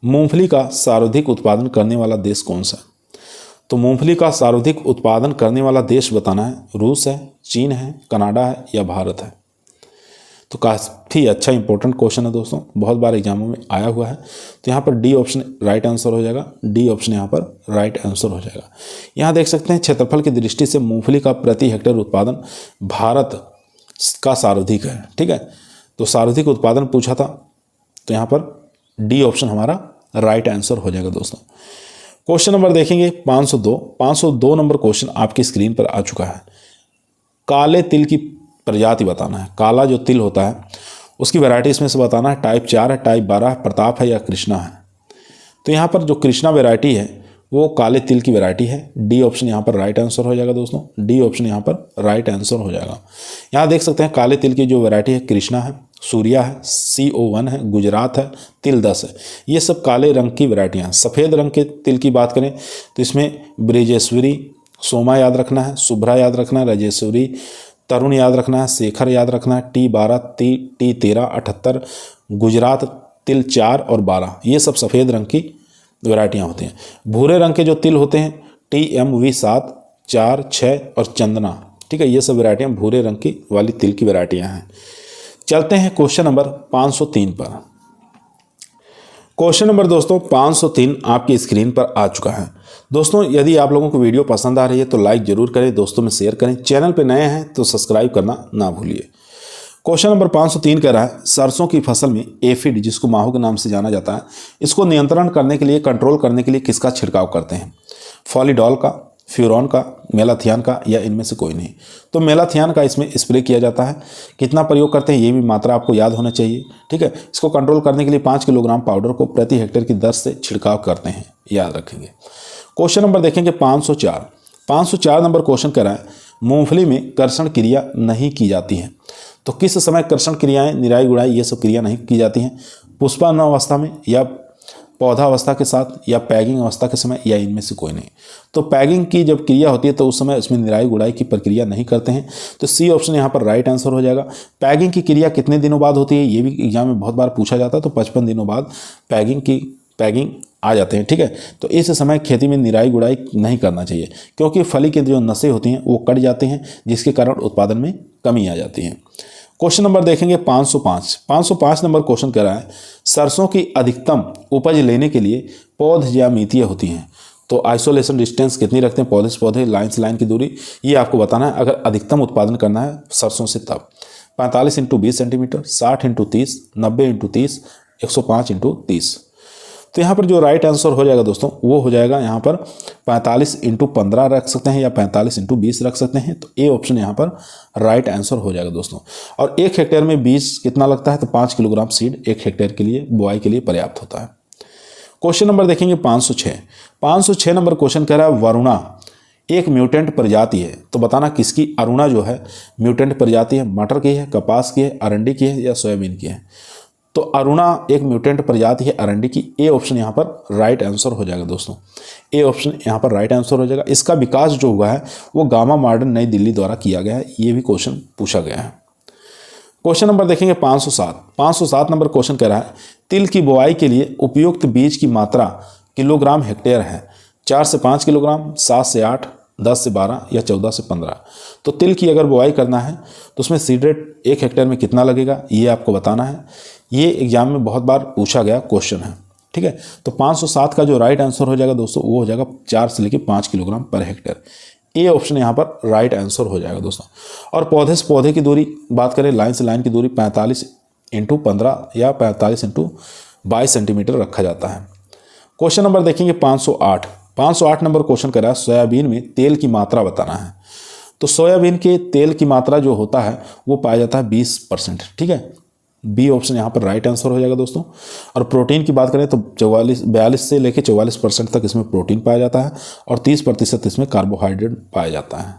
मूंगफली का सर्वाधिक उत्पादन करने वाला देश कौन सा है। तो मूंगफली का सर्वाधिक उत्पादन करने वाला देश बताना है। रूस है, चीन है, कनाडा है या भारत है। तो काफ़ी अच्छा इंपॉर्टेंट क्वेश्चन है दोस्तों, बहुत बार एग्जामों में आया हुआ है। तो यहाँ पर डी ऑप्शन राइट आंसर हो जाएगा। डी ऑप्शन यहाँ पर राइट आंसर हो जाएगा। यहाँ देख सकते हैं क्षेत्रफल की दृष्टि से मूंगफली का प्रति हेक्टेयर उत्पादन भारत का सर्वाधिक है। ठीक है, तो सर्वाधिक उत्पादन पूछा था तो यहाँ पर डी ऑप्शन हमारा राइट आंसर हो जाएगा दोस्तों। क्वेश्चन नंबर देखेंगे 502 नंबर क्वेश्चन आपकी स्क्रीन पर आ चुका है। काले तिल की प्रजाति बताना है। काला जो तिल होता है उसकी वैरायटी इसमें से बताना है। टाइप 4 है, टाइप 12 है, प्रताप है या कृष्णा है। तो यहाँ पर जो कृष्णा वैरायटी है वो काले तिल की वैरायटी है। डी ऑप्शन यहाँ पर राइट आंसर हो जाएगा दोस्तों। डी ऑप्शन यहाँ पर राइट आंसर हो जाएगा। यहाँ देख सकते हैं काले तिल की जो वैरायटी है कृष्णा है, सूर्या है, CO1 है, गुजरात है, तिल 10 है। ये सब काले रंग की वैरायटियाँ हैं। सफ़ेद रंग के तिल की बात करें तो इसमें ब्रजेश्वरी, सोमा याद रखना है, शुभ्रा याद रखना है, राजेश्वरी, तरुण याद रखना है, शेखर याद रखना है, T12, T13, 78, गुजरात तिल 4 और 12, ये सब सफ़ेद रंग की वैरायटियाँ होती हैं। भूरे रंग के जो तिल होते हैं TMV7, 4, 6 और चंदना। ठीक है, ये सब वैरायटियाँ भूरे रंग की वाली तिल की वैरायटियाँ हैं। चलते हैं क्वेश्चन नंबर 503 पर। क्वेश्चन नंबर दोस्तों 503 आपकी स्क्रीन पर आ चुका है। दोस्तों यदि आप लोगों को वीडियो पसंद आ रही है तो लाइक जरूर करें, दोस्तों में शेयर करें, चैनल पे नए हैं तो सब्सक्राइब करना ना भूलिए। क्वेश्चन नंबर 503 कह रहा है सरसों की फसल में एफिड, जिसको माहू के नाम से जाना जाता है, इसको नियंत्रण करने के लिए, कंट्रोल करने के लिए किसका छिड़काव करते हैं। फॉलीडॉल का, फ्यूरॉन का, मेलाथियान का या इनमें से कोई नहीं। तो मेलाथियान का इसमें स्प्रे किया जाता है। कितना प्रयोग करते हैं ये भी मात्रा आपको याद होना चाहिए। ठीक है, इसको कंट्रोल करने के लिए 5 किलोग्राम पाउडर को प्रति हेक्टेयर की दर से छिड़काव करते हैं, याद रखेंगे। क्वेश्चन नंबर देखेंगे 504 नंबर क्वेश्चन कह रहा है मूंगफली में कर्षण क्रिया नहीं की जाती है। तो किस समय कर्षण क्रियाएं, निराई गुड़ाई ये सब क्रिया नहीं की जाती हैं। पुष्पान अवस्था में या पौधा अवस्था के साथ या पैगिंग अवस्था के समय या इनमें से कोई नहीं। तो पैगिंग की जब क्रिया होती है तो उस समय उसमें निराई गुड़ाई की प्रक्रिया नहीं करते हैं। तो सी ऑप्शन यहाँ पर राइट आंसर हो जाएगा। पैगिंग की क्रिया कितने दिनों बाद होती है ये भी एग्जाम में बहुत बार पूछा जाता है। तो 55 दिनों बाद पैगिंग की पैगिंग आ जाते हैं। ठीक है, तो इस समय खेती में निराई गुड़ाई नहीं करना चाहिए, क्योंकि फली की जो नसें होती हैं वो कट जाती हैं, जिसके कारण उत्पादन में कमी आ जाती है। क्वेश्चन नंबर देखेंगे 505 नंबर क्वेश्चन कह रहा है, सरसों की अधिकतम उपज लेने के लिए पौध ज्यामितीय होती हैं। तो आइसोलेशन डिस्टेंस कितनी रखते हैं पौधे से पौधे, लाइन से लाइन की दूरी, ये आपको बताना है अगर अधिकतम उत्पादन करना है सरसों से तब। 45 × 20 सेंटीमीटर, 60 × 30, 90 × 30, 105 × 30। तो यहाँ पर जो राइट आंसर हो जाएगा दोस्तों वो हो जाएगा यहाँ पर 45 × 15 रख सकते हैं या 45 × 20 रख सकते हैं। तो ए ऑप्शन यहाँ पर राइट आंसर हो जाएगा दोस्तों। और 1 हेक्टेयर में बीज कितना लगता है, तो 5 किलोग्राम सीड 1 हेक्टेयर के लिए बुआई के लिए पर्याप्त होता है। क्वेश्चन नंबर देखेंगे 506 नंबर क्वेश्चन कह रहा है, वरुणा एक म्यूटेंट प्रजाति है। तो बताना किसकी अरुणा जो है म्यूटेंट प्रजाति है, मटर की है, कपास की है, अरंडी की है या सोयाबीन की है। तो अरुणा एक म्यूटेंट प्रजाति है अरंडी की। ए ऑप्शन यहाँ पर राइट आंसर हो जाएगा दोस्तों। ए ऑप्शन यहाँ पर राइट आंसर हो जाएगा। इसका विकास जो हुआ है वो गामा मॉडर्न नई दिल्ली द्वारा किया गया है। ये भी क्वेश्चन पूछा गया है। क्वेश्चन नंबर देखेंगे 507 नंबर क्वेश्चन कह रहा है, तिल की बुआई के लिए उपयुक्त बीज की मात्रा किलोग्राम हेक्टेयर है। 4 से 5 किलोग्राम, 7 से 8, 10 से 12 या 14 से 15। तो तिल की अगर बुआई करना है तो उसमें सीड रेट 1 हेक्टेयर में कितना लगेगा ये आपको बताना है। ये एग्जाम में बहुत बार पूछा गया क्वेश्चन है। ठीक है, तो 507 का जो राइट आंसर हो जाएगा दोस्तों वो हो जाएगा 4 से लेकर 5 kilogram per hectare. A option यहाँ पर राइट आंसर हो जाएगा दोस्तों। और पौधे से पौधे की दूरी बात करें, लाइन से लाइन की दूरी 45 × 15 या 45 × 22 सेंटीमीटर रखा जाता है। क्वेश्चन नंबर देखेंगे 508 नंबर क्वेश्चन कर रहा है, सोयाबीन में तेल की मात्रा बताना है। तो सोयाबीन के तेल की मात्रा जो होता है वो पाया जाता है 20%। ठीक है, बी ऑप्शन यहाँ पर राइट आंसर हो जाएगा दोस्तों। और प्रोटीन की बात करें तो 42 से लेकर 44% तक इसमें प्रोटीन पाया जाता है और 30% इसमें कार्बोहाइड्रेट पाया जाता है।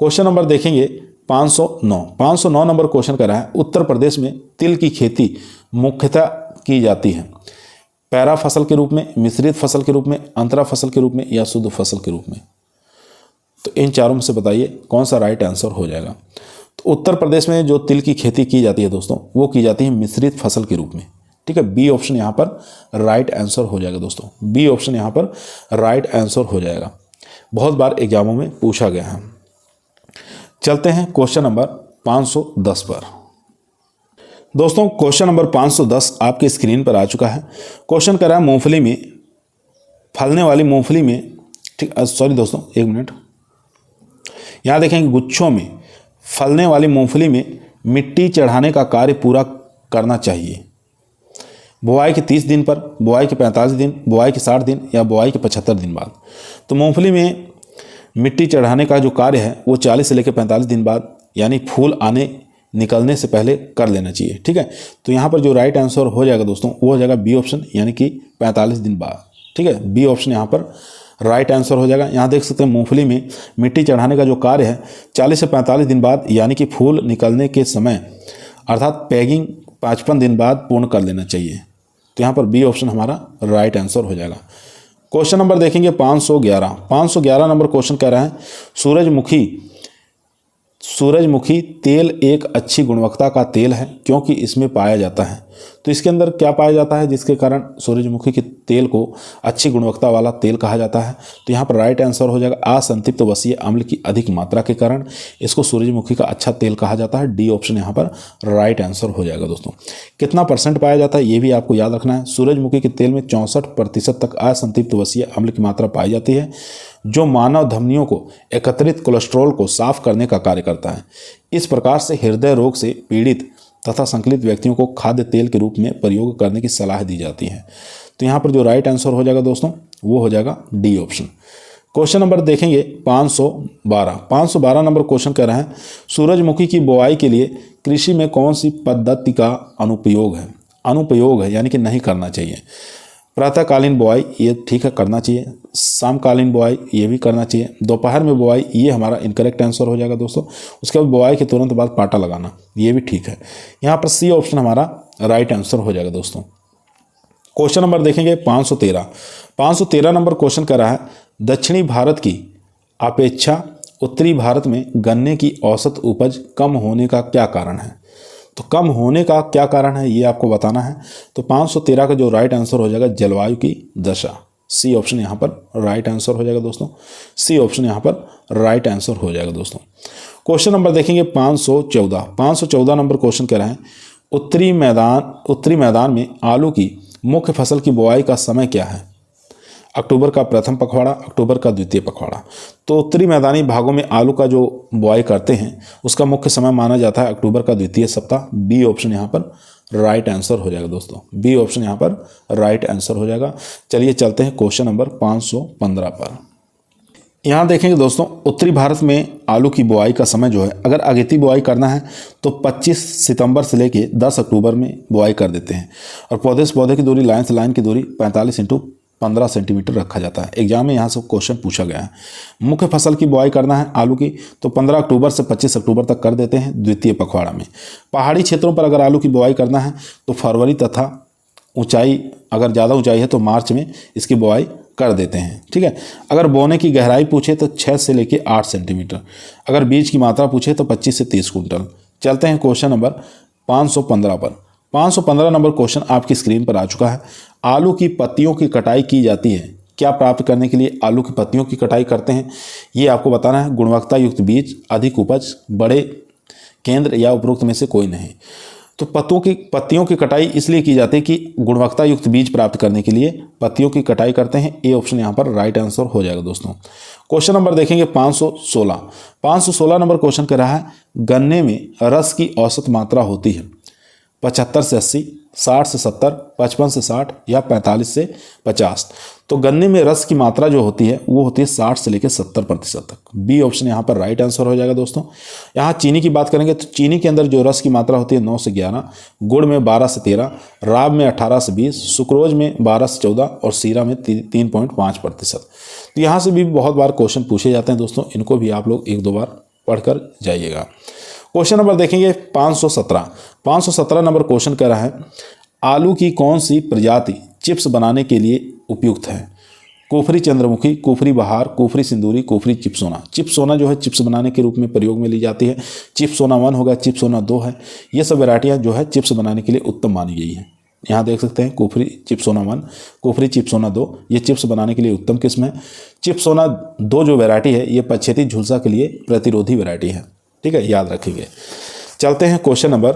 क्वेश्चन नंबर देखेंगे 509 नंबर क्वेश्चन कर रहा है, उत्तर प्रदेश में तिल की खेती मुख्यतः की जाती है पैरा फसल के रूप में, मिश्रित फसल के रूप में, अंतरा फसल के रूप में या शुद्ध फसल के रूप में। तो इन चारों में से बताइए कौन सा राइट आंसर हो जाएगा। तो उत्तर प्रदेश में जो तिल की खेती की जाती है दोस्तों वो की जाती है मिश्रित फसल के रूप में। ठीक है, बी ऑप्शन यहाँ पर राइट आंसर हो जाएगा दोस्तों। बी ऑप्शन यहाँ पर राइट आंसर हो जाएगा, बहुत बार एग्जामों में पूछा गया है। चलते हैं क्वेश्चन नंबर 510 पर। दोस्तों क्वेश्चन नंबर 510 आपके स्क्रीन पर आ चुका है। क्वेश्चन कर रहा है, मूंगफली में फलने वाली मूंगफली में, ठीक सॉरी दोस्तों एक मिनट, यहाँ देखेंगे गुच्छों में फलने वाली मूंगफली में मिट्टी चढ़ाने का कार्य पूरा करना चाहिए बुआई के 30 दिन पर, बुआई के 45 दिन, बुआई के 60 दिन या बुआई के 75 दिन बाद। तो मूंगफली में मिट्टी चढ़ाने का जो कार्य है वो 40 से लेकर 45 दिन बाद, यानी फूल आने निकलने से पहले कर लेना चाहिए। ठीक है, तो यहाँ पर जो राइट आंसर हो जाएगा दोस्तों वो हो जाएगा बी ऑप्शन, यानी कि 45 दिन बाद। ठीक है, बी ऑप्शन यहाँ पर राइट आंसर हो जाएगा। यहाँ देख सकते हैं मूंगफली में मिट्टी चढ़ाने का जो कार्य है 40 से 45 दिन बाद, यानी कि फूल निकलने के समय अर्थात पैगिंग 55 दिन बाद पूर्ण कर लेना चाहिए। तो यहाँ पर बी ऑप्शन हमारा राइट आंसर हो जाएगा। क्वेश्चन नंबर देखेंगे 511 नंबर क्वेश्चन कह रहा है, सूरजमुखी तेल एक अच्छी गुणवत्ता का तेल है क्योंकि इसमें पाया जाता है। तो इसके अंदर क्या पाया जाता है जिसके कारण सूरजमुखी के तेल को अच्छी गुणवत्ता वाला तेल कहा जाता है। तो यहाँ पर राइट आंसर हो जाएगा असंतृप्त वसीय अम्ल की अधिक मात्रा के कारण इसको सूरजमुखी का अच्छा तेल कहा जाता है। डी ऑप्शन यहाँ पर राइट आंसर हो जाएगा दोस्तों। कितना % पाया जाता है ये भी आपको याद रखना है। सूरजमुखी के तेल में 64% तक असंतृप्त वसीय अम्ल की मात्रा पाई जाती है जो मानव धमनियों को एकत्रित कोलेस्ट्रॉल को साफ करने का कार्य करता है। इस प्रकार से हृदय रोग से पीड़ित तथा संकलित व्यक्तियों को खाद्य तेल के रूप में प्रयोग करने की सलाह दी जाती है। तो यहाँ पर जो राइट आंसर हो जाएगा दोस्तों वो हो जाएगा डी ऑप्शन। क्वेश्चन नंबर देखेंगे 512 नंबर क्वेश्चन कह रहे हैं, सूरजमुखी की बुआई के लिए कृषि में कौन सी पद्धति का अनुपयोग है यानी कि नहीं करना चाहिए। प्रातःकालीन बुआई ये ठीक है करना चाहिए, शामकालीन बुआई ये भी करना चाहिए, दोपहर में बुआई ये हमारा इनकरेक्ट आंसर हो जाएगा दोस्तों। उसके बाद बुआई के तुरंत बाद पाटा लगाना ये भी ठीक है। यहाँ पर सी ऑप्शन हमारा राइट आंसर हो जाएगा दोस्तों। क्वेश्चन नंबर देखेंगे 513 नंबर क्वेश्चन कर रहा है, दक्षिणी भारत की अपेक्षा उत्तरी भारत में गन्ने की औसत उपज कम होने का क्या कारण है। तो कम होने का क्या कारण है ये आपको बताना है। तो 513 का जो राइट आंसर हो जाएगा जलवायु की दशा। सी ऑप्शन यहाँ पर राइट आंसर हो जाएगा दोस्तों। सी ऑप्शन यहाँ पर राइट आंसर हो जाएगा दोस्तों। क्वेश्चन नंबर देखेंगे 514 नंबर क्वेश्चन कह रहे हैं उत्तरी मैदान में आलू की मुख्य फसल की बुआई का समय क्या है। अक्टूबर का प्रथम पखवाड़ा, अक्टूबर का द्वितीय पखवाड़ा। तो उत्तरी मैदानी भागों में आलू का जो बुआई करते हैं उसका मुख्य समय माना जाता है अक्टूबर का द्वितीय सप्ताह। बी ऑप्शन यहाँ पर राइट आंसर हो जाएगा दोस्तों। बी ऑप्शन यहाँ पर राइट आंसर हो जाएगा। चलिए चलते हैं क्वेश्चन नंबर 515 पर। यहाँ देखेंगे दोस्तों उत्तरी भारत में आलू की बुआई का समय जो है, अगर अगेती बुआई करना है तो 25 सितंबर से लेके 10 अक्टूबर में बुआई कर देते हैं और पौधे से पौधे की दूरी, लाइन से लाइन की दूरी 45 × 15 सेंटीमीटर रखा जाता है। एग्जाम में यहाँ से क्वेश्चन पूछा गया है। मुख्य फसल की बुआई करना है आलू की तो 15 अक्टूबर से 25 अक्टूबर तक कर देते हैं द्वितीय पखवाड़ा में। पहाड़ी क्षेत्रों पर अगर आलू की बुआई करना है तो फरवरी तथा ऊंचाई, अगर ज़्यादा ऊंचाई है तो मार्च में इसकी बुआई कर देते हैं। ठीक है। अगर बोने की गहराई पूछे तो 6 से लेकर 8 सेंटीमीटर। अगर बीज की मात्रा पूछे तो 25 से 30 कुंटल। चलते हैं क्वेश्चन नंबर 515 पर। 515 नंबर क्वेश्चन आपकी स्क्रीन पर आ चुका है। आलू की पत्तियों की कटाई की जाती है। क्या प्राप्त करने के लिए आलू की पत्तियों की कटाई करते हैं ये आपको बताना है। गुणवत्ता युक्त बीज, अधिक उपज, बड़े केंद्र या उपरोक्त में से कोई नहीं। तो पत्तियों की कटाई इसलिए की जाती है कि गुणवत्ता युक्त बीज प्राप्त करने के लिए पत्तियों की कटाई करते हैं। ए ऑप्शन यहाँ पर राइट आंसर हो जाएगा दोस्तों। क्वेश्चन नंबर देखेंगे 516 नंबर क्वेश्चन कह रहा है गन्ने में रस की औसत मात्रा होती है 75 से 80, 60 से 70, 55 से 60 या 45 से 50। तो गन्ने में रस की मात्रा जो होती है वो होती है 60 से लेकर 70% तक। बी ऑप्शन यहाँ पर राइट आंसर हो जाएगा दोस्तों। यहाँ चीनी की बात करेंगे तो चीनी के अंदर जो रस की मात्रा होती है 9 से 11, गुड़ में 12 से 13, राब में 18 से 20, सुक्रोज में 12 से 14 और सीरा में 3.5%। तो यहाँ से भी बहुत बार क्वेश्चन पूछे जाते हैं दोस्तों, इनको भी आप लोग 1-2 बार पढ़कर जाइएगा। क्वेश्चन नंबर देखेंगे 517 नंबर क्वेश्चन कह रहा है आलू की कौन सी प्रजाति चिप्स बनाने के लिए उपयुक्त है। कुफरी चंद्रमुखी, कुफरी बहार, कुफरी सिंदूरी, कुफरी चिप्सोना। चिप्सोना जो है चिप्स बनाने के रूप में प्रयोग में ली जाती है। चिप्सोना 1 होगा, चिप्सोना 2 है। ये सब वैरायटियाँ जो है चिप्स बनाने के लिए उत्तम मानी गई है। यहाँ देख सकते हैं कुफरी चिप्सोना 1, कुफरी चिप्सोना 2, ये चिप्स बनाने के लिए उत्तम किस्म है। चिप्सोना 2 जो वैरायटी है ये पछेती झुलसा के लिए प्रतिरोधी वैरायटी है। ठीक है, याद रखेंगे। चलते हैं क्वेश्चन नंबर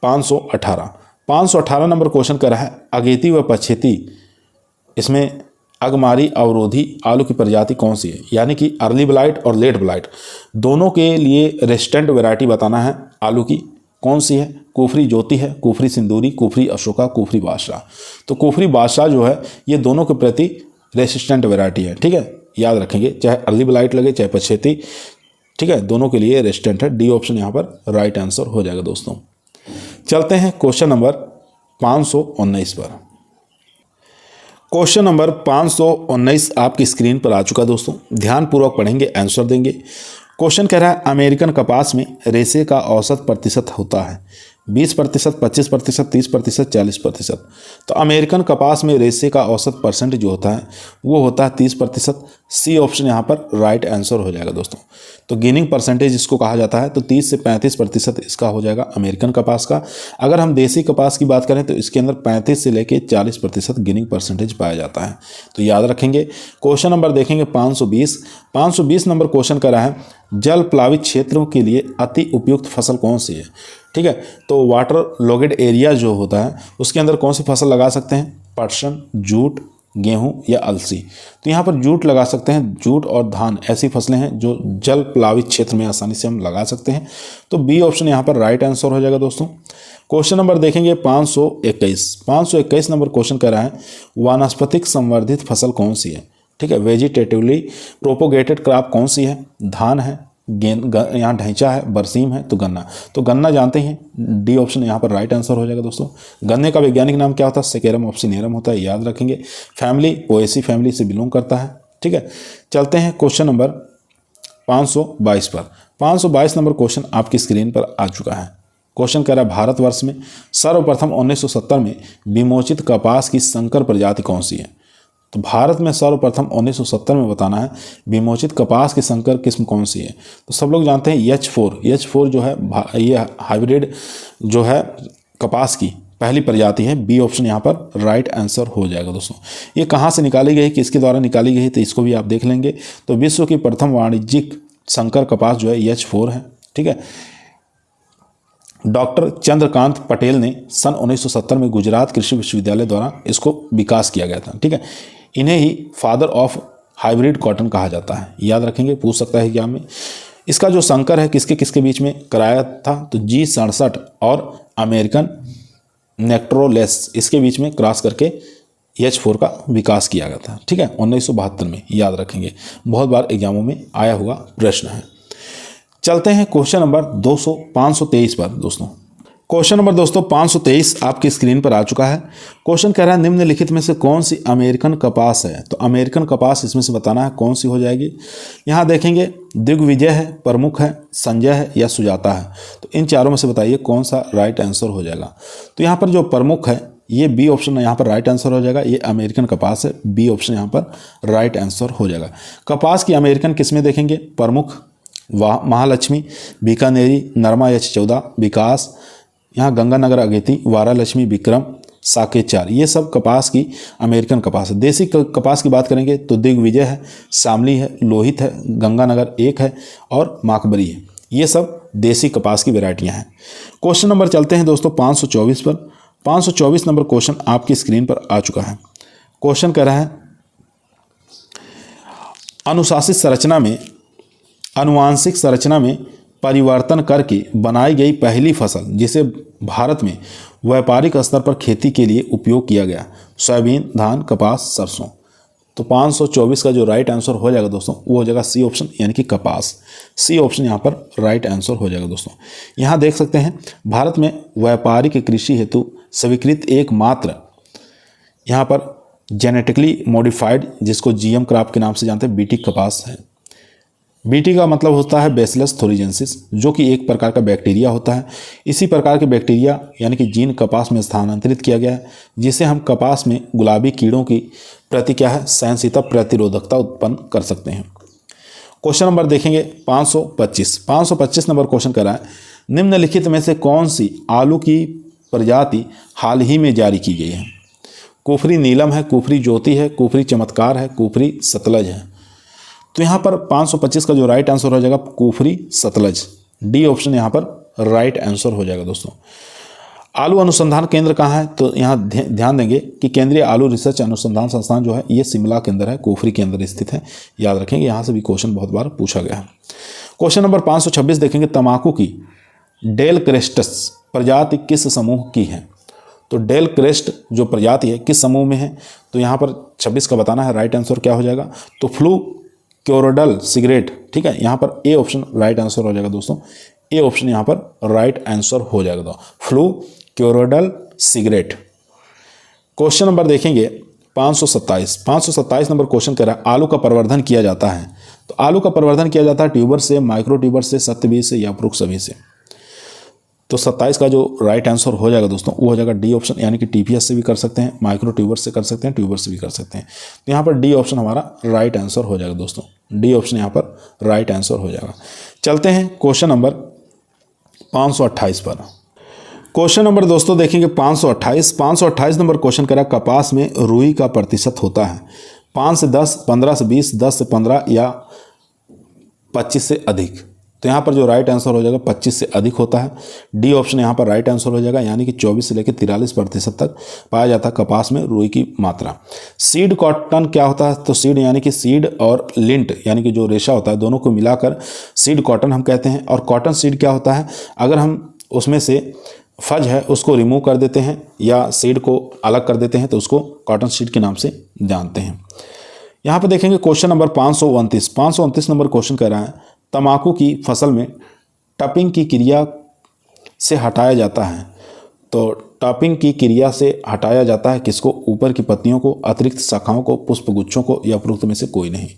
518 नंबर क्वेश्चन कर रहा है अगेती व पछेती, इसमें अगमारी अवरोधी आलू की प्रजाति कौन सी है। यानी कि अर्ली ब्लाइट और लेट ब्लाइट दोनों के लिए रेजिस्टेंट वैरायटी बताना है आलू की कौन सी है। कुफरी ज्योति है, कुफरी सिंदूरी, कुफरी अशोका, कुफरी बादशाह। तो कुफरी बादशाह जो है ये दोनों के प्रति रेसिस्टेंट वैरायटी है। ठीक है, याद रखेंगे, चाहे अर्ली ब्लाइट लगे चाहे पछेती, ठीक है, दोनों के लिए रेजिस्टेंट है। डी ऑप्शन यहाँ पर राइट आंसर हो जाएगा दोस्तों। चलते हैं क्वेश्चन नंबर 519 पर। क्वेश्चन नंबर 519 आपकी स्क्रीन पर आ चुका दोस्तों, ध्यानपूर्वक पढ़ेंगे, आंसर देंगे। क्वेश्चन कह रहा है अमेरिकन कपास में रेशे का औसत प्रतिशत होता है 20%, 25%, 30%, 40%। तो अमेरिकन कपास में रेशे का औसत परसेंट जो होता है वो होता है 30%। सी ऑप्शन यहाँ पर राइट आंसर हो जाएगा दोस्तों। तो गेनिंग परसेंटेज इसको कहा जाता है। तो 30 से 35% इसका हो जाएगा अमेरिकन कपास का। अगर हम देसी कपास की बात करें तो इसके अंदर 35 से लेकर 40% गेनिंग परसेंटेज पाया जाता है। तो याद रखेंगे। क्वेश्चन नंबर देखेंगे 520 नंबर क्वेश्चन कर रहा है जल प्लावित क्षेत्रों के लिए अति उपयुक्त फसल कौन सी है। ठीक है, तो वाटर लॉगेड एरिया जो होता है उसके अंदर कौन सी फसल लगा सकते हैं, पटसन, जूट, गेहूं या अलसी। तो यहाँ पर जूट लगा सकते हैं, जूट और धान ऐसी फसलें हैं जो जल प्लावित क्षेत्र में आसानी से हम लगा सकते हैं। तो बी ऑप्शन यहाँ पर राइट आंसर हो जाएगा दोस्तों। क्वेश्चन नंबर देखेंगे 521 नंबर क्वेश्चन कर रहा है वानस्पतिक संवर्धित फसल कौन सी है। ठीक है, वेजिटेटिवली प्रोपोगेटेड क्रॉप कौन सी है, धान है, यहाँ ढैंचा है, बरसीम है, तो गन्ना। तो गन्ना जानते हैं, डी ऑप्शन यहाँ पर राइट आंसर हो जाएगा दोस्तों। गन्ने का वैज्ञानिक नाम क्या होता है, सेकेरम ऑप्सिनेरम होता है, याद रखेंगे। फैमिली पोएसी फैमिली से बिलोंग करता है। ठीक है, चलते हैं क्वेश्चन नंबर 522 पर। 522 नंबर क्वेश्चन आपकी स्क्रीन पर आ चुका है। क्वेश्चन कह रहा है भारतवर्ष में सर्वप्रथम 1970 में विमोचित कपास की संकर प्रजाति कौन सी है। तो भारत में सर्वप्रथम 1970 में बताना है विमोचित कपास की संकर किस्म कौन सी है। तो सब लोग जानते हैं H4 जो है ये हाइब्रिड जो है कपास की पहली प्रजाति है। बी ऑप्शन यहाँ पर राइट आंसर हो जाएगा दोस्तों। ये कहाँ से निकाली गई, किसके द्वारा निकाली गई, तो इसको भी आप देख लेंगे। तो विश्व की प्रथम वाणिज्यिक संकर कपास जो है H4 है। ठीक है, डॉक्टर चंद्रकांत पटेल ने सन 1970 में गुजरात कृषि विश्वविद्यालय द्वारा इसको विकास किया गया था। ठीक है, इन्हें ही फादर ऑफ हाइब्रिड कॉटन कहा जाता है, याद रखेंगे, पूछ सकता है एग्जाम में। इसका जो संकर है किसके किसके बीच में कराया था, तो G67 और अमेरिकन नेक्ट्रोलेस इसके बीच में क्रॉस करके H4 का विकास किया गया था। ठीक है, 1972 में, याद रखेंगे, बहुत बार एग्जामों में आया हुआ प्रश्न है। चलते हैं क्वेश्चन नंबर 523 पर दोस्तों। क्वेश्चन नंबर दोस्तों 523 आपकी स्क्रीन पर आ चुका है। क्वेश्चन कह रहा है निम्नलिखित में से कौन सी अमेरिकन कपास है। तो अमेरिकन कपास इसमें से बताना है कौन सी हो जाएगी। यहाँ देखेंगे दिग्विजय है, प्रमुख है, संजय है या सुजाता है। तो इन चारों में से बताइए कौन सा राइट आंसर हो जाएगा। तो यहाँ पर जो प्रमुख है ये बी ऑप्शन यहाँ पर राइट आंसर हो जाएगा। ये अमेरिकन कपास है, बी ऑप्शन यहाँ पर राइट आंसर हो जाएगा। कपास की अमेरिकन किस्में देखेंगे, प्रमुख, महालक्ष्मी, बीकानेरी, नरमा H14, विकास, यहाँ गंगानगर अगेती, वारालक्ष्मी, विक्रम, साकेत 4, ये सब कपास की अमेरिकन कपास है। देसी कपास की बात करेंगे तो दिग्विजय है, शामली है, लोहित है, गंगानगर 1 है और माकबरी है। ये सब देसी कपास की वेराइटियाँ हैं। क्वेश्चन नंबर चलते हैं दोस्तों 524 पर। 524 नंबर क्वेश्चन आपकी स्क्रीन पर आ चुका है। क्वेश्चन कह रहा है अनुशासित संरचना में आनुवांशिक संरचना में परिवर्तन करके बनाई गई पहली फसल जिसे भारत में व्यापारिक स्तर पर खेती के लिए उपयोग किया गया, सोयाबीन, धान, कपास, सरसों। तो 524 का जो राइट आंसर हो जाएगा दोस्तों वो हो जाएगा सी ऑप्शन यानी कि कपास। सी ऑप्शन यहाँ पर राइट आंसर हो जाएगा दोस्तों। यहाँ देख सकते हैं भारत में व्यापारिक कृषि हेतु स्वीकृत एकमात्र यहाँ पर जेनेटिकली मॉडिफाइड जिसको जीएम क्रॉप के नाम से जानते हैं बीटी कपास है। बीटी का मतलब होता है बैसिलस थोरिजेंसिस जो कि एक प्रकार का बैक्टीरिया होता है। इसी प्रकार के बैक्टीरिया यानी कि जीन कपास में स्थानांतरित किया गया है जिससे हम कपास में गुलाबी कीड़ों की प्रति क्या है सहनशीलता प्रतिरोधकता उत्पन्न कर सकते हैं। क्वेश्चन नंबर देखेंगे 525 नंबर क्वेश्चन कर रहा है निम्नलिखित में से कौन सी आलू की प्रजाति हाल ही में जारी की गई है। कुफरी नीलम है, कुफरी ज्योति है, कुफरी चमत्कार है, कुफरी सतलज है। तो यहाँ पर 525 का जो राइट आंसर हो जाएगा कुफरी सतलज, डी ऑप्शन यहाँ पर राइट आंसर हो जाएगा दोस्तों। आलू अनुसंधान केंद्र कहाँ है, तो यहाँ ध्यान देंगे कि केंद्रीय आलू रिसर्च अनुसंधान संस्थान जो है ये शिमला के अंदर है, कुफरी के अंदर स्थित है, याद रखेंगे। यहाँ से भी क्वेश्चन बहुत बार पूछा गया है। क्वेश्चन नंबर 526 देखेंगे तंबाकू की डेल क्रेस्टस प्रजाति किस समूह की है। तो डेल क्रेस्ट जो प्रजाति है किस समूह में है, तो यहाँ पर 26 का बताना है। राइट आंसर क्या हो जाएगा, तो फ्लू क्योरोडल सिगरेट। ठीक है, यहाँ पर ए ऑप्शन राइट आंसर हो जाएगा दोस्तों। ए ऑप्शन यहाँ पर राइट आंसर हो जाएगा दोस्तों, फ्लू क्योरोडल सिगरेट। क्वेश्चन नंबर देखेंगे 527 नंबर क्वेश्चन कह रहा है आलू का प्रवर्धन किया जाता है। तो आलू का प्रवर्धन किया जाता है ट्यूबर से, माइक्रो ट्यूबर से, सत्य बीज से या उपरोक्त सभी से। तो 27 का जो राइट आंसर हो जाएगा दोस्तों वो हो जाएगा डी ऑप्शन यानी कि टीपीएस से भी कर सकते हैं, माइक्रो ट्यूबर से कर सकते हैं, ट्यूबर से भी कर सकते हैं। तो यहाँ पर डी ऑप्शन हमारा राइट आंसर हो जाएगा दोस्तों, डी ऑप्शन यहाँ पर राइट आंसर हो जाएगा। चलते हैं क्वेश्चन नंबर 528 पर। क्वेश्चन नंबर दोस्तों देखेंगे 528 नंबर क्वेश्चन करा कपास में रुई का प्रतिशत होता है 5 से 10, 15 से 20, 10 से 15 या 25 से अधिक। तो यहाँ पर जो राइट आंसर हो जाएगा 25 से अधिक होता है, डी ऑप्शन यहाँ पर राइट आंसर हो जाएगा यानी कि 24 से लेकर 43% तक पाया जाता है कपास में रुई की मात्रा। सीड कॉटन क्या होता है, तो सीड यानी कि सीड और लिंट यानी कि जो रेशा होता है दोनों को मिलाकर सीड कॉटन हम कहते हैं। और कॉटन सीड क्या होता है, अगर हम उसमें से फज है उसको रिमूव कर देते हैं या सीड को अलग कर देते हैं तो उसको कॉटन सीड के नाम से जानते हैं। यहाँ पर देखेंगे क्वेश्चन नंबर 529 नंबर क्वेश्चन कह रहा है तंबाकू की फसल में टपिंग की क्रिया से हटाया जाता है। तो टपिंग की क्रिया से हटाया जाता है किसको, ऊपर की पत्तियों को, अतिरिक्त शाखाओं को, पुष्पगुच्छों को या उपरोक्त में से कोई नहीं।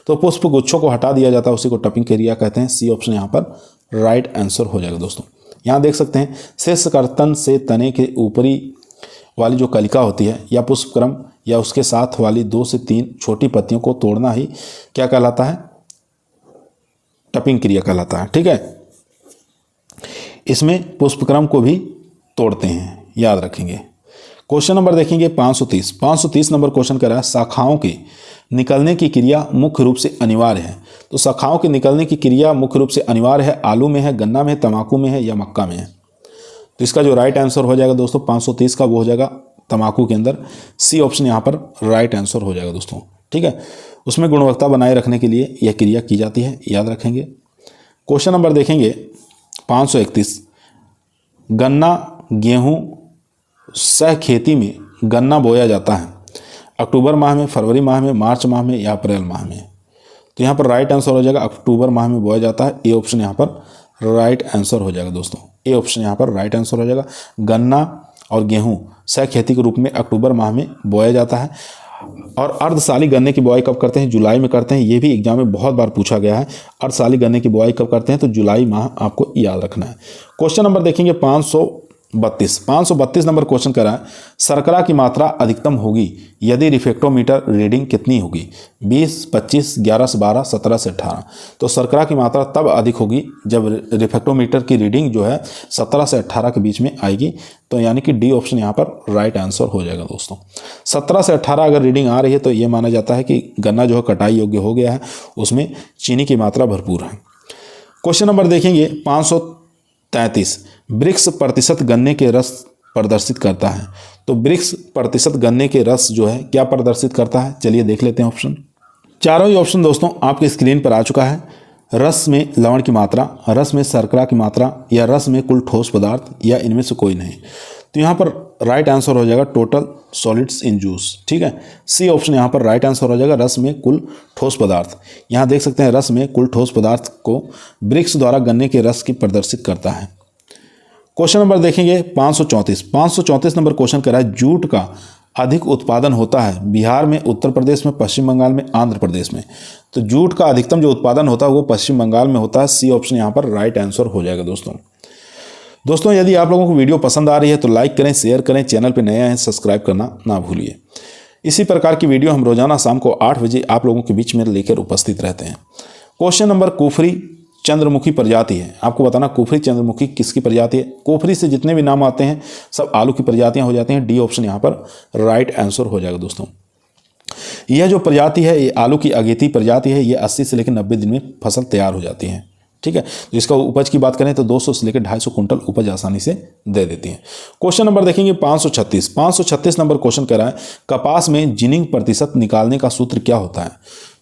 तो पुष्पगुच्छों को हटा दिया जाता है, उसी को टपिंग क्रिया कहते हैं। सी ऑप्शन यहाँ पर राइट आंसर हो जाएगा दोस्तों। यहाँ देख सकते हैं शीर्ष कर्तन से तने के ऊपरी वाली जो कलिका होती है या पुष्पक्रम या उसके साथ वाली 2 से 3 छोटी पत्तियों को तोड़ना ही क्या कहलाता है? टपिंग क्रिया कहलाता है। ठीक है, इसमें पुष्पक्रम को भी तोड़ते हैं, याद रखेंगे। क्वेश्चन नंबर देखेंगे 530 नंबर क्वेश्चन कह रहा है शाखाओं के निकलने की क्रिया मुख्य रूप से अनिवार्य है। तो शाखाओं के निकलने की क्रिया मुख्य रूप से अनिवार्य है, आलू में है, गन्ना में है, तंबाकू में है या मक्का में है। तो इसका जो राइट आंसर हो जाएगा दोस्तों 530 का वो हो जाएगा तंबाकू के अंदर, सी ऑप्शन यहाँ पर राइट आंसर हो जाएगा दोस्तों। ठीक है, उसमें गुणवत्ता बनाए रखने के लिए यह क्रिया की जाती है, याद रखेंगे। क्वेश्चन नंबर देखेंगे 531, गन्ना गेहूं सह खेती में गन्ना बोया जाता है अक्टूबर माह में, फरवरी माह में, मार्च माह में या अप्रैल माह में। तो यहाँ पर राइट आंसर हो जाएगा अक्टूबर माह में बोया जाता है, ए ऑप्शन यहाँ पर राइट आंसर हो जाएगा दोस्तों। ए ऑप्शन यहाँ पर राइट आंसर हो जाएगा। गन्ना और गेहूं सह खेती के रूप में अक्टूबर माह में बोया जाता है। और अर्धसाली गन्ने की बुआई कब करते हैं? जुलाई में करते हैं। ये भी एग्जाम में बहुत बार पूछा गया है, अर्धसाली गन्ने की बुआई कब करते हैं? तो जुलाई माह आपको याद रखना है। क्वेश्चन नंबर देखेंगे 532 नंबर क्वेश्चन कर रहा है शर्करा की मात्रा अधिकतम होगी यदि रिफ्रेक्टोमीटर रीडिंग कितनी होगी? 20, 25, 11 से 12, 17 से 18। तो शर्करा की मात्रा तब अधिक होगी जब रिफ्रेक्टोमीटर की रीडिंग जो है 17 से 18 के बीच में आएगी। तो यानी कि डी ऑप्शन यहाँ पर राइट आंसर हो जाएगा दोस्तों। 17 से 18 अगर रीडिंग आ रही है तो ये माना जाता है कि गन्ना जो है कटाई योग्य हो गया है, उसमें चीनी की मात्रा भरपूर है। क्वेश्चन नंबर देखेंगे 533, ब्रिक्स प्रतिशत गन्ने के रस प्रदर्शित करता है। तो ब्रिक्स प्रतिशत गन्ने के रस जो है क्या प्रदर्शित करता है? चलिए देख लेते हैं ऑप्शन। चारों ही ऑप्शन दोस्तों आपके स्क्रीन पर आ चुका है। रस में लवण की मात्रा, रस में शर्करा की मात्रा या रस में कुल ठोस पदार्थ या इनमें से कोई नहीं। तो यहाँ पर राइट आंसर हो जाएगा टोटल सॉलिड्स इन जूस। ठीक है, सी ऑप्शन यहाँ पर राइट आंसर हो जाएगा, रस में कुल ठोस पदार्थ। यहाँ देख सकते हैं रस में कुल ठोस पदार्थ को ब्रिक्स द्वारा गन्ने के रस की प्रदर्शित करता है। क्वेश्चन नंबर देखेंगे 534 नंबर क्वेश्चन कह रहा है जूट का अधिक उत्पादन होता है बिहार में, उत्तर प्रदेश में, पश्चिम बंगाल में, आंध्र प्रदेश में। तो जूट का अधिकतम जो उत्पादन होता है वो पश्चिम बंगाल में होता है, सी ऑप्शन यहाँ पर राइट आंसर हो जाएगा दोस्तों यदि आप लोगों को वीडियो पसंद आ रही है तो लाइक करें, शेयर करें, चैनल पर नए हैं सब्सक्राइब करना ना भूलिए। इसी प्रकार की वीडियो हम रोजाना शाम को 8 बजे आप लोगों के बीच में लेकर उपस्थित रहते हैं। क्वेश्चन नंबर कुफरी चंद्रमुखी प्रजाति है, आपको बताना कुफरी चंद्रमुखी किसकी प्रजाति है? कुफरी से जितने भी नाम आते हैं सब आलू की प्रजातियां हो जाती हैं, डी ऑप्शन यहाँ पर राइट आंसर हो जाएगा दोस्तों। यह जो प्रजाति है ये आलू की अगेती प्रजाति है, ये 80 से लेकर 90 दिन में फसल तैयार हो जाती है। ठीक है, तो इसका उपज की बात करें तो 200 से लेकर 250 कुंटल उपज आसानी से दे देती है। क्वेश्चन नंबर देखेंगे 536 नंबर क्वेश्चन कह रहा है कपास में जिनिंग प्रतिशत निकालने का सूत्र क्या होता है?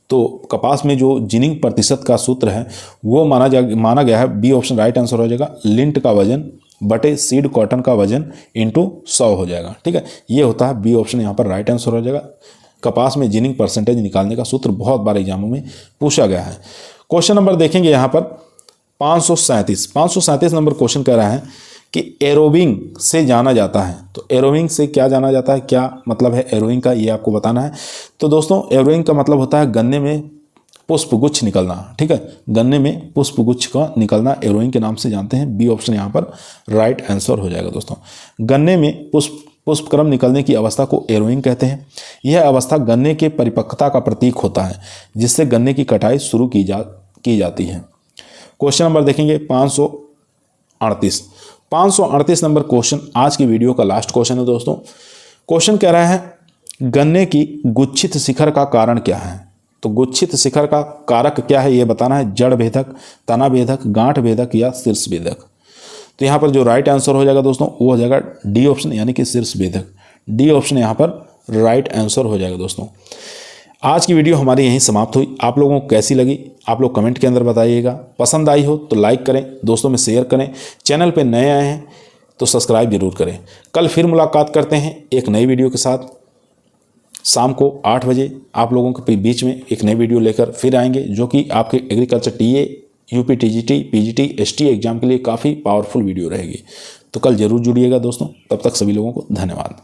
तो कपास में जो जिनिंग प्रतिशत का सूत्र है वो माना गया है, बी ऑप्शन राइट आंसर हो जाएगा, लिंट का वजन बटे सीड कॉटन का वजन इंटू 100 हो जाएगा। ठीक है, ये होता है बी ऑप्शन यहाँ पर राइट आंसर हो जाएगा। कपास में जिनिंग परसेंटेज निकालने का सूत्र बहुत बार एग्जामों में पूछा गया है। क्वेश्चन नंबर देखेंगे यहाँ पर 537 नंबर क्वेश्चन कह रहा है कि एरोविंग से जाना जाता है। तो एरोविंग से क्या जाना जाता है, क्या मतलब है एरोविंग का, ये आपको बताना है। तो दोस्तों एरोविंग का मतलब होता है गन्ने में पुष्पगुच्छ निकलना। ठीक है, गन्ने में पुष्पगुच्छ का निकलना एरोविंग के नाम से जानते हैं, बी ऑप्शन यहाँ पर राइट आंसर हो जाएगा दोस्तों। गन्ने में पुष्पक्रम निकलने की अवस्था को एरोविंग कहते हैं। यह अवस्था गन्ने के परिपक्वता का प्रतीक होता है जिससे गन्ने की कटाई शुरू की जाती है। क्वेश्चन नंबर देखेंगे 538 नंबर क्वेश्चन आज की वीडियो का लास्ट क्वेश्चन है दोस्तों। क्वेश्चन कह रहा है गन्ने की गुच्छित शिखर का कारण क्या है? तो गुच्छित शिखर का कारक क्या है ये बताना है, जड़ भेदक, तना भेदक, गांठ भेदक या शीर्ष भेदक। तो यहाँ पर जो राइट आंसर हो जाएगा दोस्तों वो हो जाएगा डी ऑप्शन यानी कि शीर्ष भेदक, डी ऑप्शन यहाँ पर राइट आंसर हो जाएगा दोस्तों। आज की वीडियो हमारी यहीं समाप्त हुई। आप लोगों को कैसी लगी आप लोग कमेंट के अंदर बताइएगा। पसंद आई हो तो लाइक करें, दोस्तों में शेयर करें, चैनल पे नए आए हैं तो सब्सक्राइब जरूर करें। कल फिर मुलाकात करते हैं एक नई वीडियो के साथ। शाम को 8 बजे आप लोगों के बीच में एक नई वीडियो लेकर फिर आएंगे जो कि आपके agriculture TA, UP TGT, PGT, ST exam के लिए काफ़ी पावरफुल वीडियो रहेगी। तो कल जरूर जुड़िएगा दोस्तों। तब तक सभी लोगों को धन्यवाद।